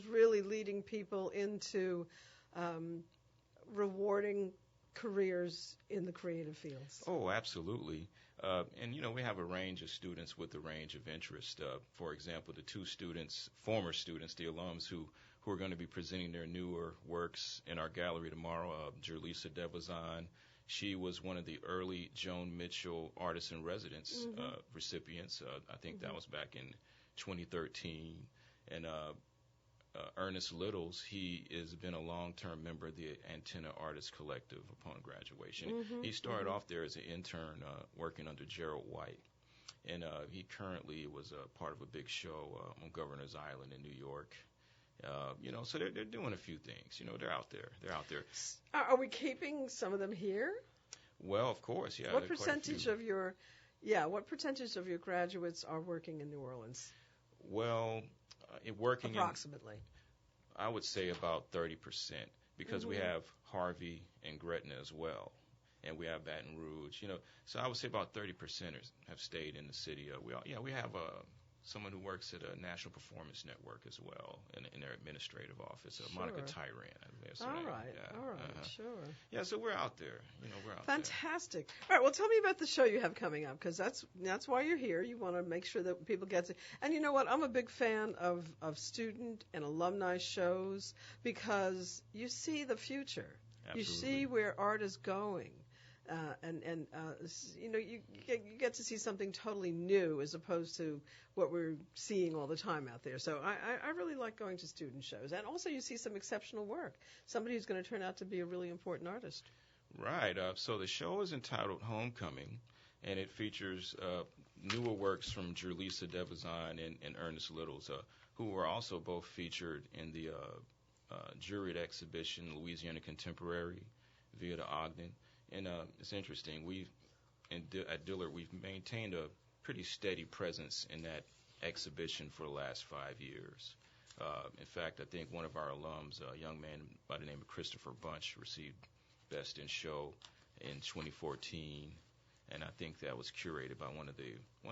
[SPEAKER 1] really leading people into rewarding careers in the creative fields.
[SPEAKER 5] Oh, absolutely. And we have a range of students with a range of interest. For example, the two students, former students, the alums who are going to be presenting their newer works in our gallery tomorrow, Jurlisa Devazan. She was one of the early Joan Mitchell Artist in Residence recipients. I think that was back in 2013. And Ernest Littles, he has been a long-term member of the Antenna Artist Collective upon graduation. He started off there as an intern working under Gerald White. And he currently was a part of a big show on Governor's Island in New York. So they're doing a few things. They're out there.
[SPEAKER 1] Are we keeping some of them here?
[SPEAKER 5] Well, of course, yeah.
[SPEAKER 1] What percentage of your graduates are working in New Orleans?
[SPEAKER 5] Well, working
[SPEAKER 1] approximately.
[SPEAKER 5] I would say about 30%, because we have Harvey and Gretna as well, and we have Baton Rouge. So I would say about 30% have stayed in the city. We have someone who works at a National Performance Network as well in their administrative office,
[SPEAKER 1] Sure.
[SPEAKER 5] Monica Tyran.
[SPEAKER 1] All right, sure.
[SPEAKER 5] Yeah, so we're out there. We're out
[SPEAKER 1] Fantastic. All right, well, tell me about the show you have coming up, because that's why you're here. You want to make sure that people get to. And you know what? I'm a big fan of student and alumni shows, because you see the future.
[SPEAKER 5] Absolutely.
[SPEAKER 1] You see where art is going. You get to see something totally new as opposed to what we're seeing all the time out there. So I really like going to student shows. And also you see some exceptional work, somebody who's going to turn out to be a really important artist.
[SPEAKER 5] Right. So the show is entitled Homecoming, and it features newer works from Jurlisa Devazan and Ernest Littles, who were also both featured in the juried exhibition Louisiana Contemporary via the Ogden. And it's interesting. At Dillard, we've maintained a pretty steady presence in that exhibition for the last 5 years. In fact, I think one of our alums, a young man by the name of Christopher Bunch, received Best in Show in 2014, and I think that was curated by one of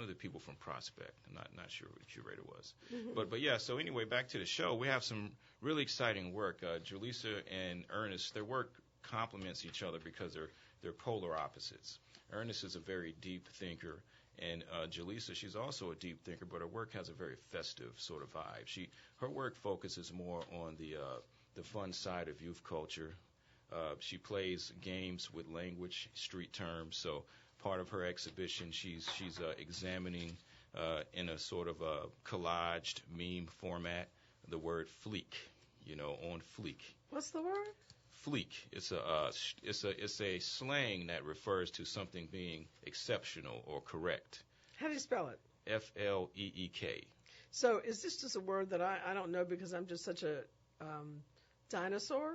[SPEAKER 5] the people from Prospect. I'm not sure who the curator was, but yeah. So anyway, back to the show. We have some really exciting work. Jurlisa and Ernest, their work complements each other because they're polar opposites. Ernest is a very deep thinker, and Jurlisa, she's also a deep thinker, but her work has a very festive sort of vibe. Her work focuses more on the fun side of youth culture. She plays games with language, street terms. So part of her exhibition, she's examining in a sort of a collaged meme format the word fleek. On fleek.
[SPEAKER 1] What's the word?
[SPEAKER 5] Fleek. It's a slang that refers to something being exceptional or correct.
[SPEAKER 1] How do you spell it?
[SPEAKER 5] Fleek.
[SPEAKER 1] So is this just a word that I don't know because I'm just such a dinosaur?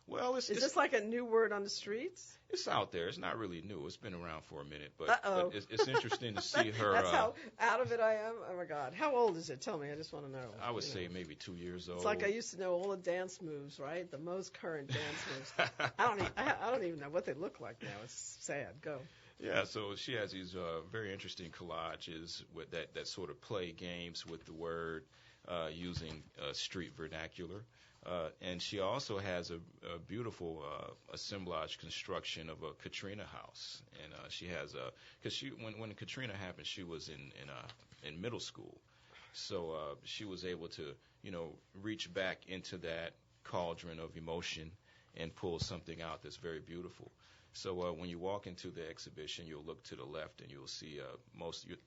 [SPEAKER 5] Well,
[SPEAKER 1] is this like a new word on the streets?
[SPEAKER 5] It's out there. It's not really new. It's been around for a minute, but it's interesting to see her.
[SPEAKER 1] That's how out of it I am. Oh my God, how old is it? Tell me. I just want to know.
[SPEAKER 5] I would say maybe 2 years old.
[SPEAKER 1] It's like I used to know all the dance moves, right? The most current dance moves. I don't even know what they look like now. It's sad. Go.
[SPEAKER 5] Yeah, so she has these very interesting collages with that sort of play games with the word using street vernacular. And she also has a beautiful assemblage construction of a Katrina house. And she has because when Katrina happened, she was in middle school. So she was able to, reach back into that cauldron of emotion and pull something out that's very beautiful. So when you walk into the exhibition, you'll look to the left and you'll see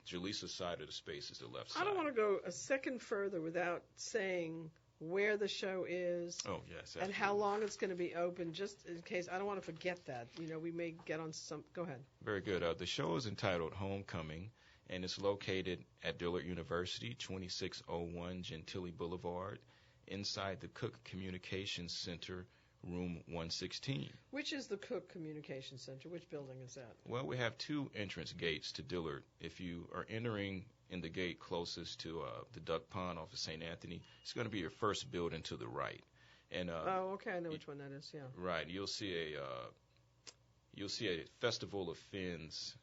[SPEAKER 5] Jurlisa's side of the space is the left side.
[SPEAKER 1] I don't want to go a second further without saying where the show is,
[SPEAKER 5] Oh, yes. Absolutely.
[SPEAKER 1] and how long it's going to be open, just in case. I don't want to forget that. We may get on some. Go ahead.
[SPEAKER 5] Very good. The show is entitled Homecoming, and it's located at Dillard University, 2601 Gentilly Boulevard, inside the Cook Communications Center, room 116.
[SPEAKER 1] Which is the Cook Communication Center? Which building is that?
[SPEAKER 5] Well, we have two entrance gates to Dillard. If you are entering in the gate closest to the duck pond off of St. Anthony, it's going to be your first building to the right. And
[SPEAKER 1] oh, okay, I know which one that is. Yeah.
[SPEAKER 5] Right. You'll see a Festival of Fins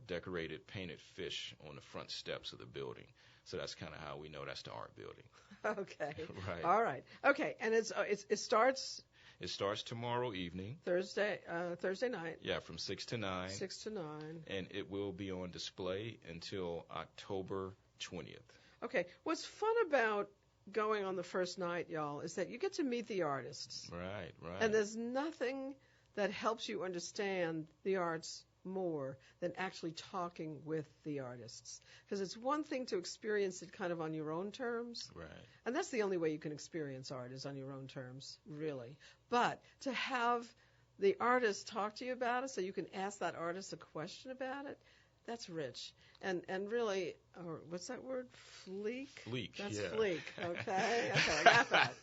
[SPEAKER 5] decorated painted fish on the front steps of the building. So that's kind of how we know that's the art building.
[SPEAKER 1] Okay.
[SPEAKER 5] Right.
[SPEAKER 1] All right. Okay, and it starts.
[SPEAKER 5] It starts tomorrow evening.
[SPEAKER 1] Thursday night.
[SPEAKER 5] Yeah, from 6 to 9.
[SPEAKER 1] 6 to 9.
[SPEAKER 5] And it will be on display until October 20th.
[SPEAKER 1] Okay. What's fun about going on the first night, y'all, is that you get to meet the artists.
[SPEAKER 5] Right, right.
[SPEAKER 1] And there's nothing that helps you understand the arts more than actually talking with the artists. Because it's one thing to experience it kind of on your own terms.
[SPEAKER 5] Right.
[SPEAKER 1] And that's the only way you can experience art is on your own terms, really. But to have the artist talk to you about it so you can ask that artist a question about it, that's rich. And really, or what's that word? Fleek?
[SPEAKER 5] Fleek,
[SPEAKER 1] That's
[SPEAKER 5] yeah.
[SPEAKER 1] fleek, okay? Okay, I got that.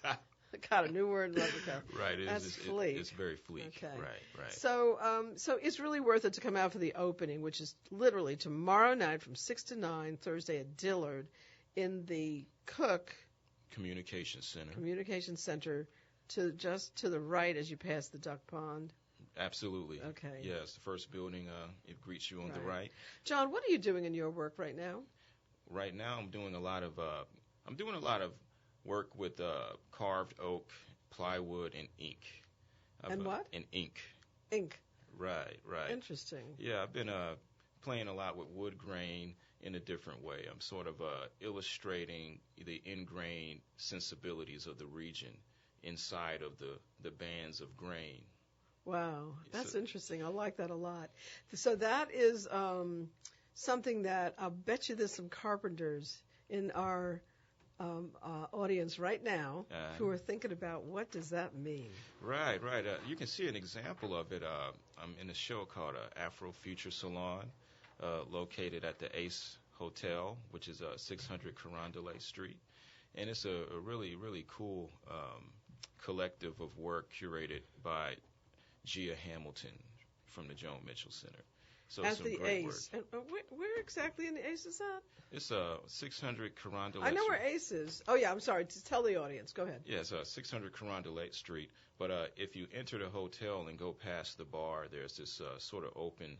[SPEAKER 1] I got a new word.
[SPEAKER 5] Right,
[SPEAKER 1] that's fleek.
[SPEAKER 5] It's very fleek.
[SPEAKER 1] Okay.
[SPEAKER 5] Right.
[SPEAKER 1] So it's really worth it to come out for the opening, which is literally tomorrow night from 6 to 9, Thursday at Dillard, in the Cook
[SPEAKER 5] Communication
[SPEAKER 1] Center, just to the right as you pass the duck pond.
[SPEAKER 5] Absolutely.
[SPEAKER 1] Okay.
[SPEAKER 5] Yes, the first building, it greets you on the right.
[SPEAKER 1] John, what are you doing in your work right now?
[SPEAKER 5] Right now, I'm doing a lot of work with carved oak, plywood, and ink.
[SPEAKER 1] And what?
[SPEAKER 5] And ink.
[SPEAKER 1] Ink.
[SPEAKER 5] Right.
[SPEAKER 1] Interesting.
[SPEAKER 5] Yeah, I've been playing a lot with wood grain in a different way. I'm sort of illustrating the ingrained sensibilities of the region inside of the bands of grain.
[SPEAKER 1] Wow, that's interesting. I like that a lot. So that is something that I'll bet you there's some carpenters in our audience right now who are thinking about what does that mean.
[SPEAKER 5] Right. You can see an example of it. I'm in a show called Afro Future Salon, located at the Ace Hotel, which is 600 Carondelet Street. And it's a really, really cool collective of work curated by Gia Hamilton from the Joan Mitchell Center. So
[SPEAKER 1] at
[SPEAKER 5] some
[SPEAKER 1] the
[SPEAKER 5] great
[SPEAKER 1] Ace.
[SPEAKER 5] work.
[SPEAKER 1] And where exactly in the Ace is that?
[SPEAKER 5] It's 600 Carondelet.
[SPEAKER 1] I know where Ace is. Oh, yeah, I'm sorry. Just tell the audience. Go ahead.
[SPEAKER 5] Yeah, it's 600 Carondelet Street. But if you enter the hotel and go past the bar, there's this sort of open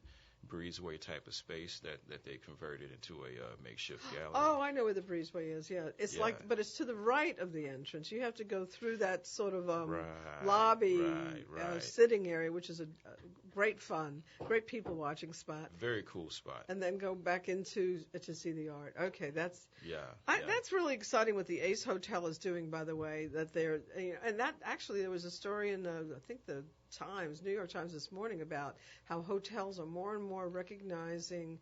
[SPEAKER 5] breezeway type of space that they converted into a makeshift gallery.
[SPEAKER 1] Oh, I know where the breezeway is. Yeah, it's but it's to the right of the entrance. You have to go through that sort of lobby sitting area, which is a great fun, great people watching spot.
[SPEAKER 5] Very cool spot.
[SPEAKER 1] And then go back into to see the art. Okay, that's
[SPEAKER 5] that's
[SPEAKER 1] really exciting what the Ace Hotel is doing. By the way, that they're and that actually there was a story in I think the Times, New York Times this morning about how hotels are more and more recognizing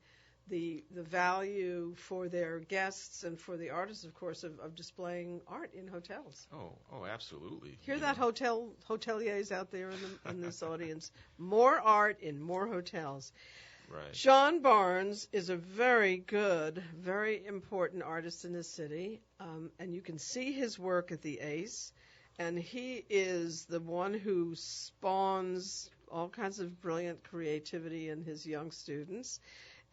[SPEAKER 1] the value for their guests and for the artists, of course, of displaying art in hotels.
[SPEAKER 5] Oh, absolutely.
[SPEAKER 1] Hear that, hoteliers out there in this audience? More art in more hotels.
[SPEAKER 5] Right.
[SPEAKER 1] Sean Barnes is a very good, very important artist in this city, and you can see his work at the Ace. And he is the one who spawns all kinds of brilliant creativity in his young students,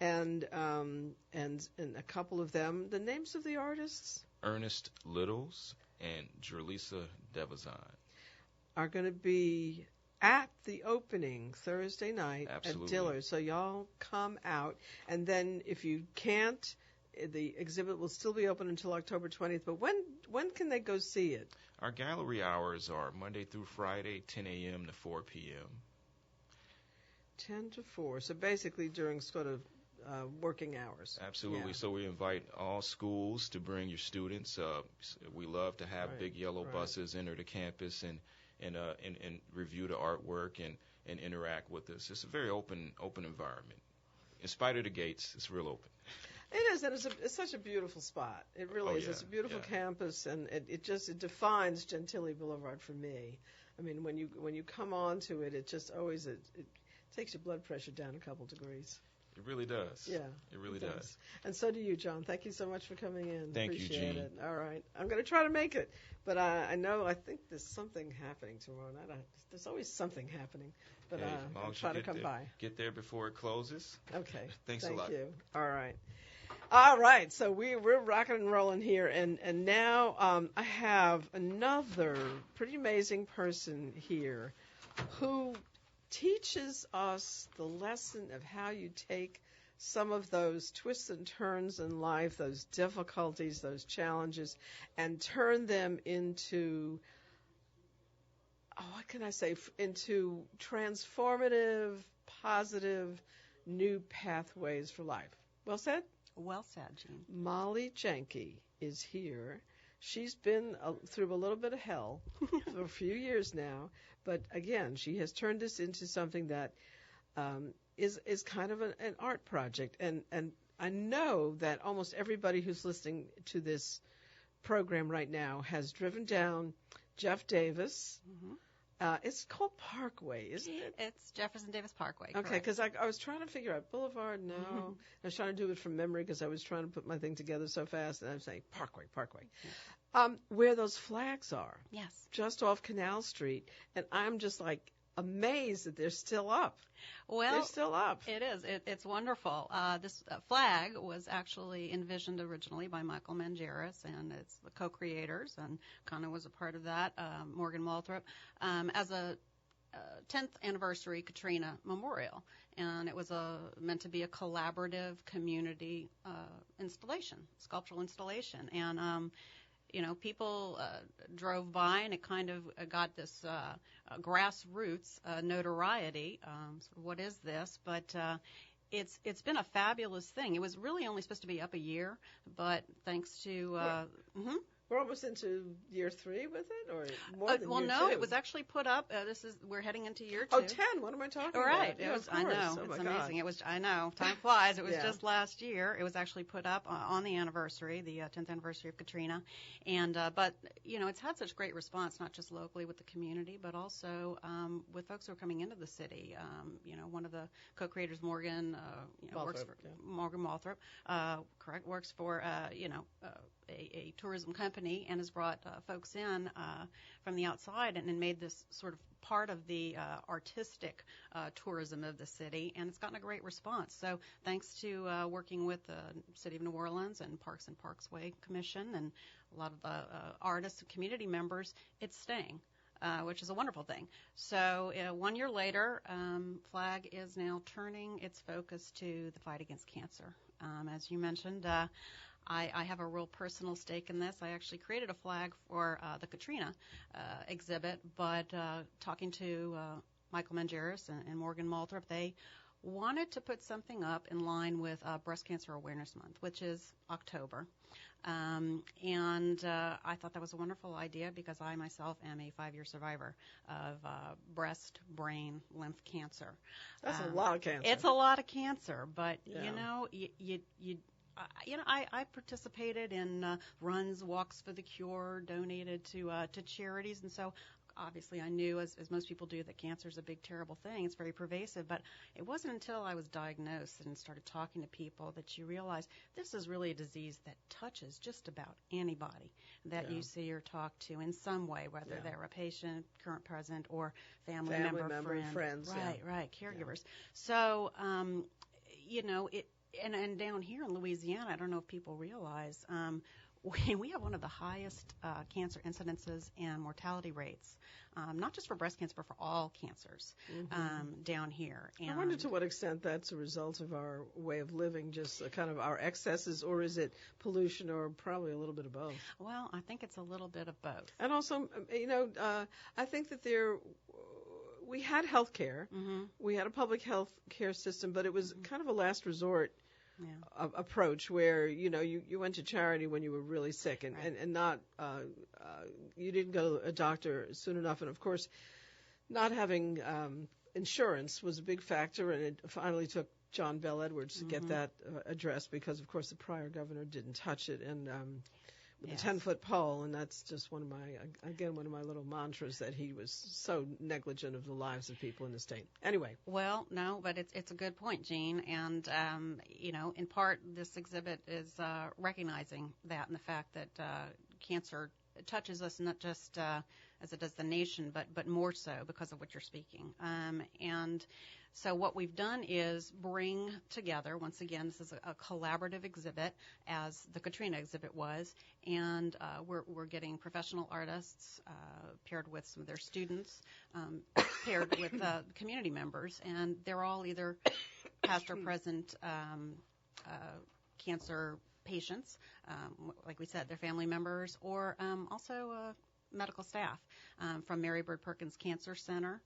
[SPEAKER 1] and a couple of them. The names of the artists?
[SPEAKER 5] Ernest Littles and Jerlisa Devazan
[SPEAKER 1] are going to be at the opening Thursday night at Dillard. So y'all come out, and then if you can't, the exhibit will still be open until October 20th. But when can they go see it?
[SPEAKER 5] Our gallery hours are Monday through Friday, 10 a.m. to 4 p.m.
[SPEAKER 1] 10 to 4. So basically during sort of working hours.
[SPEAKER 5] Absolutely.
[SPEAKER 1] Yeah.
[SPEAKER 5] So we invite all schools to bring your students. We love to have big yellow buses enter the campus and review the artwork and interact with us. It's a very open environment. In spite of the gates, it's real open.
[SPEAKER 1] It is, and it's such a beautiful spot. It really is.
[SPEAKER 5] Yeah,
[SPEAKER 1] It's a beautiful campus, and it defines Gentilly Boulevard for me. I mean, when you come onto it, it just always it takes your blood pressure down a couple degrees.
[SPEAKER 5] It really does.
[SPEAKER 1] Yeah,
[SPEAKER 5] it really does.
[SPEAKER 1] And so do you, John. Thank you so much for coming in.
[SPEAKER 5] Thank you,
[SPEAKER 1] Appreciate
[SPEAKER 5] Jean.
[SPEAKER 1] it. All right, I'm going to try to make it, but I think there's something happening tomorrow night. There's always something happening, but
[SPEAKER 5] Hey, as long
[SPEAKER 1] I'll
[SPEAKER 5] as
[SPEAKER 1] try
[SPEAKER 5] you
[SPEAKER 1] to
[SPEAKER 5] get
[SPEAKER 1] come
[SPEAKER 5] there,
[SPEAKER 1] by.
[SPEAKER 5] Get there before it closes.
[SPEAKER 1] Okay.
[SPEAKER 5] Thanks
[SPEAKER 1] Thank
[SPEAKER 5] a lot.
[SPEAKER 1] you. All right. So we're rocking and rolling here, and now I have another pretty amazing person here who teaches us the lesson of how you take some of those twists and turns in life, those difficulties, those challenges, and turn them into, what can I say, into transformative, positive, new pathways for life. Well said?
[SPEAKER 6] Well said, Jean.
[SPEAKER 1] Molly Jahncke is here. She's been through a little bit of hell for a few years now, but again, she has turned this into something that is kind of an art project. And I know that almost everybody who's listening to this program right now has driven down Jeff Davis.
[SPEAKER 6] Mm-hmm.
[SPEAKER 1] It's called Parkway, isn't it?
[SPEAKER 6] It's Jefferson Davis Parkway.
[SPEAKER 1] Okay, because I was trying to figure out Boulevard. No,
[SPEAKER 6] Mm-hmm.
[SPEAKER 1] I was trying to do it from memory because I was trying to put my thing together so fast, and I'm saying Parkway. Where those flags are,
[SPEAKER 6] Yes.
[SPEAKER 1] just off Canal Street, and I'm just like amazed that they're still up.
[SPEAKER 6] Well,
[SPEAKER 1] They're still up.
[SPEAKER 6] it is. It's wonderful. This flag was actually envisioned originally by Michael Mangeris, and it's the co-creators, and Connor was a part of that, Morgan Walthrop, as a 10th anniversary Katrina memorial. And it was meant to be a collaborative community installation, sculptural installation. And people drove by, and it kind of got this grassroots notoriety. Sort of, what is this? But it's been a fabulous thing. It was really only supposed to be up a year, but thanks to
[SPEAKER 1] We're almost into year 3 with it, or more than
[SPEAKER 6] well,
[SPEAKER 1] year
[SPEAKER 6] no,
[SPEAKER 1] 2?
[SPEAKER 6] it was actually put up. We're heading into year 2.
[SPEAKER 1] Oh, 10. What am I talking about?
[SPEAKER 6] Right.
[SPEAKER 1] Yeah,
[SPEAKER 6] It was.
[SPEAKER 1] of
[SPEAKER 6] I
[SPEAKER 1] course.
[SPEAKER 6] know.
[SPEAKER 1] Oh,
[SPEAKER 6] It's
[SPEAKER 1] my
[SPEAKER 6] amazing.
[SPEAKER 1] God.
[SPEAKER 6] It was. I know. Time flies. It was
[SPEAKER 1] Yeah.
[SPEAKER 6] just last year. It was actually put up on the anniversary, the 10th anniversary of Katrina, and but it's had such great response, not just locally with the community, but also with folks who are coming into the city. One of the co-creators, Morgan, works for Morgan Walthrop, correct, works for a tourism company and has brought folks in from the outside and made this sort of part of the artistic tourism of the city, and it's gotten a great response. So thanks to working with the City of New Orleans and Parks and Parksway Commission and a lot of the artists and community members, it's staying. Which is a wonderful thing. So 1 year later, FLAG is now turning its focus to the fight against cancer. As you mentioned, I have a real personal stake in this. I actually created a flag for the Katrina exhibit, but talking to Michael Mangeris and Morgan Walthrop, they wanted to put something up in line with Breast Cancer Awareness Month, which is October. And I thought that was a wonderful idea because I myself am a 5-year survivor of breast, brain, lymph cancer.
[SPEAKER 1] That's a lot of cancer.
[SPEAKER 6] It's a lot of cancer, but
[SPEAKER 1] Yeah.
[SPEAKER 6] I participated in runs, walks for the cure, donated to charities, and so obviously I knew, as most people do, that cancer is a big, terrible thing. It's very pervasive, but it wasn't until I was diagnosed and started talking to people that you realize this is really a disease that touches just about anybody that you see or talk to in some way, whether they're a patient, current, present, or family member,
[SPEAKER 1] friends.
[SPEAKER 6] Right, caregivers. So, and down here in Louisiana, I don't know if people realize, we have one of the highest cancer incidences and mortality rates, not just for breast cancer, but for all cancers down here. And
[SPEAKER 1] I wonder to what extent that's a result of our way of living, just kind of our excesses, or is it pollution, or probably a little bit of both?
[SPEAKER 6] Well, I think it's a little bit of both.
[SPEAKER 1] And also, I think that we had health care.
[SPEAKER 6] Mm-hmm.
[SPEAKER 1] We had a public health care system, but it was kind of a last resort approach where, you went to charity when you were really sick and not, you didn't go to a doctor soon enough. And, of course, not having insurance was a big factor, and it finally took John Bell Edwards to get that addressed because, of course, the prior governor didn't touch it, and with a 10-foot pole, and that's just one of my little mantras, that he was so negligent of the lives of people in the state. Anyway.
[SPEAKER 6] Well, no, but it's a good point, Jean, and in part this exhibit is recognizing that, and the fact that cancer touches us not just as it does the nation, but more so because of what you're speaking. And so what we've done is bring together, once again, this is a collaborative exhibit, as the Katrina exhibit was, and we're getting professional artists paired with some of their students, paired with community members, and they're all either past or present cancer patients, like we said, their family members, or also medical staff from Mary Bird Perkins Cancer Center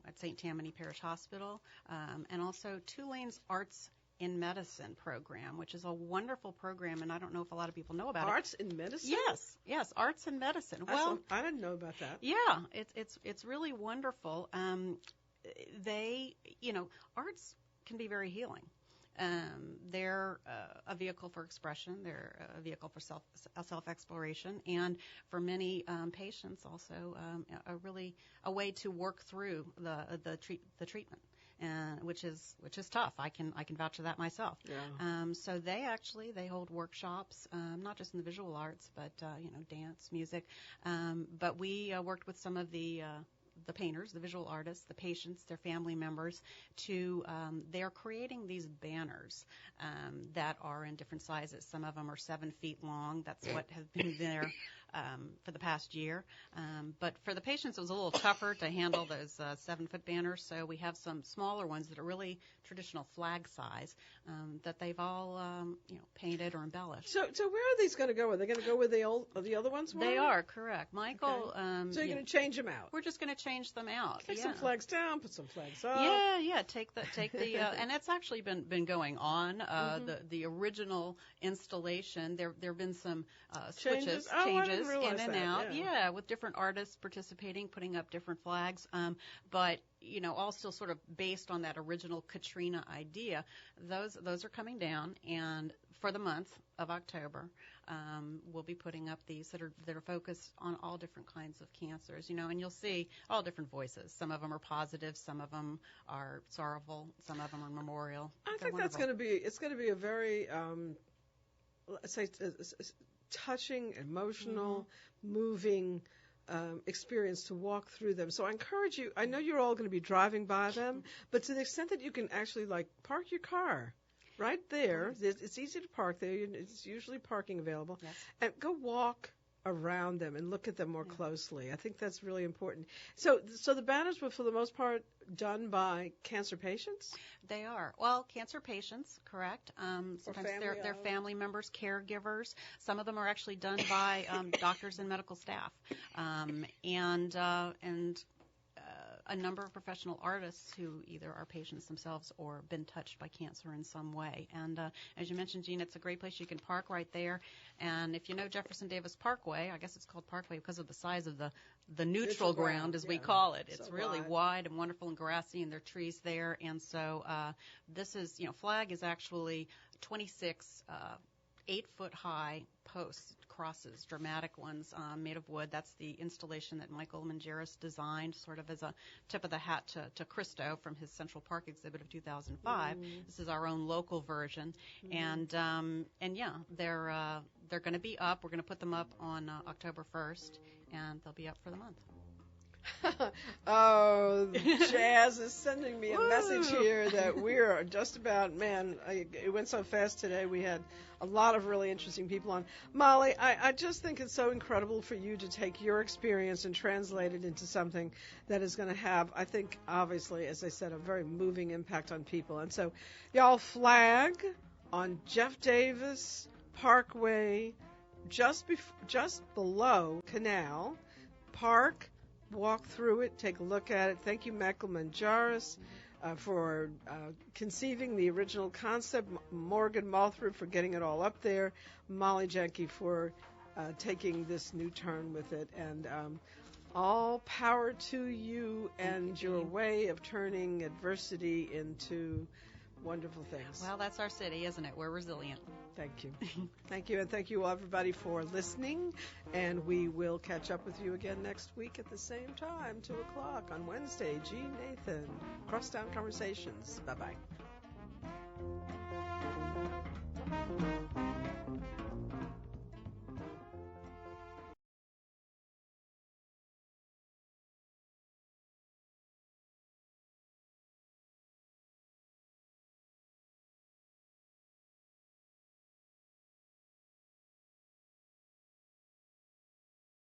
[SPEAKER 6] at St. Tammany Parish Hospital, and also Tulane's Arts in Medicine program, which is a wonderful program, and I don't know if a lot of people know about
[SPEAKER 1] Arts in Medicine?
[SPEAKER 6] Yes, Arts in Medicine.
[SPEAKER 1] Well, I didn't know about that.
[SPEAKER 6] Yeah, it's really wonderful. Arts can be very healing. They're a vehicle for expression. They're a vehicle for self-exploration, and for many patients also a way to work through the treatment, which is tough. I can vouch for that myself.
[SPEAKER 1] Yeah.
[SPEAKER 6] So they hold workshops, not just in the visual arts, but dance, music. But we worked with some of the painters, the visual artists, the patients, their family members, they're creating these banners that are in different sizes. Some of them are 7 feet long. That's what has been there for the past year. But for the patients, it was a little tougher to handle those 7-foot banners, so we have some smaller ones that are really traditional flag size that they've all painted or embellished.
[SPEAKER 1] So where are these going to go? Are they going to go where the other ones were?
[SPEAKER 6] They are, correct. Michael.
[SPEAKER 1] Okay. So you're going to change them out?
[SPEAKER 6] We're just going to change them out.
[SPEAKER 1] Take some flags down, put some flags up.
[SPEAKER 6] Yeah. Take the and it's actually been going on. The original installation. There have been some changes in and out. Yeah, with different artists participating, putting up different flags. But all still sort of based on that original Katrina idea. Those are coming down, and for the month of October, we'll be putting up these that are focused on all different kinds of cancers, and you'll see all different voices. Some of them are positive, some of them are sorrowful, some of them are memorial.
[SPEAKER 1] I think that's going to be a very, let's say, touching, emotional, moving experience to walk through them. So I encourage you. I know you're all going to be driving by them, but to the extent that you can actually park your car right there. It's easy to park there. It's usually parking available.
[SPEAKER 6] Yes.
[SPEAKER 1] And go walk around them and look at them more closely. I think that's really important. So the banners were, for the most part, done by cancer patients?
[SPEAKER 6] They are. Well, cancer patients, correct. Sometimes they're family members, caregivers. Some of them are actually done by doctors and medical staff. And a number of professional artists who either are patients themselves or been touched by cancer in some way. And as you mentioned, Jean, it's a great place. You can park right there. And if you know Jefferson Davis Parkway, I guess it's called Parkway because of the size of the neutral ground, as we call it. It's so really wide and wonderful and grassy, and there are trees there. And so this is, flag is actually 26 8-foot-high posts, crosses, dramatic ones made of wood. That's the installation that Michael Mangeris designed, sort of as a tip of the hat to Christo from his Central Park exhibit of 2005. This is our own local version, and yeah, they're going to be up. We're going to put them up on October 1st, and they'll be up for the month.
[SPEAKER 1] Oh, Jazz is sending me a message here that we're just about, it went so fast today. We had a lot of really interesting people on. Molly, I just think it's so incredible for you to take your experience and translate it into something that is going to have, I think, obviously, as I said, a very moving impact on people. And so, y'all, flag on Jeff Davis Parkway, just below Canal Park. Walk through it, take a look at it. Thank you, Michael Mangeris, for conceiving the original concept, Morgan Malthrup for getting it all up there, Molly Jahncke for taking this new turn with it, and all power to you and your way of turning adversity into wonderful things.
[SPEAKER 6] Well, that's our city, isn't it? We're resilient.
[SPEAKER 1] Thank you. Thank you, and thank you, everybody, for listening. And we will catch up with you again next week at the same time, 2 o'clock on Wednesday. Jean Nathan, Crosstown Conversations. Bye-bye.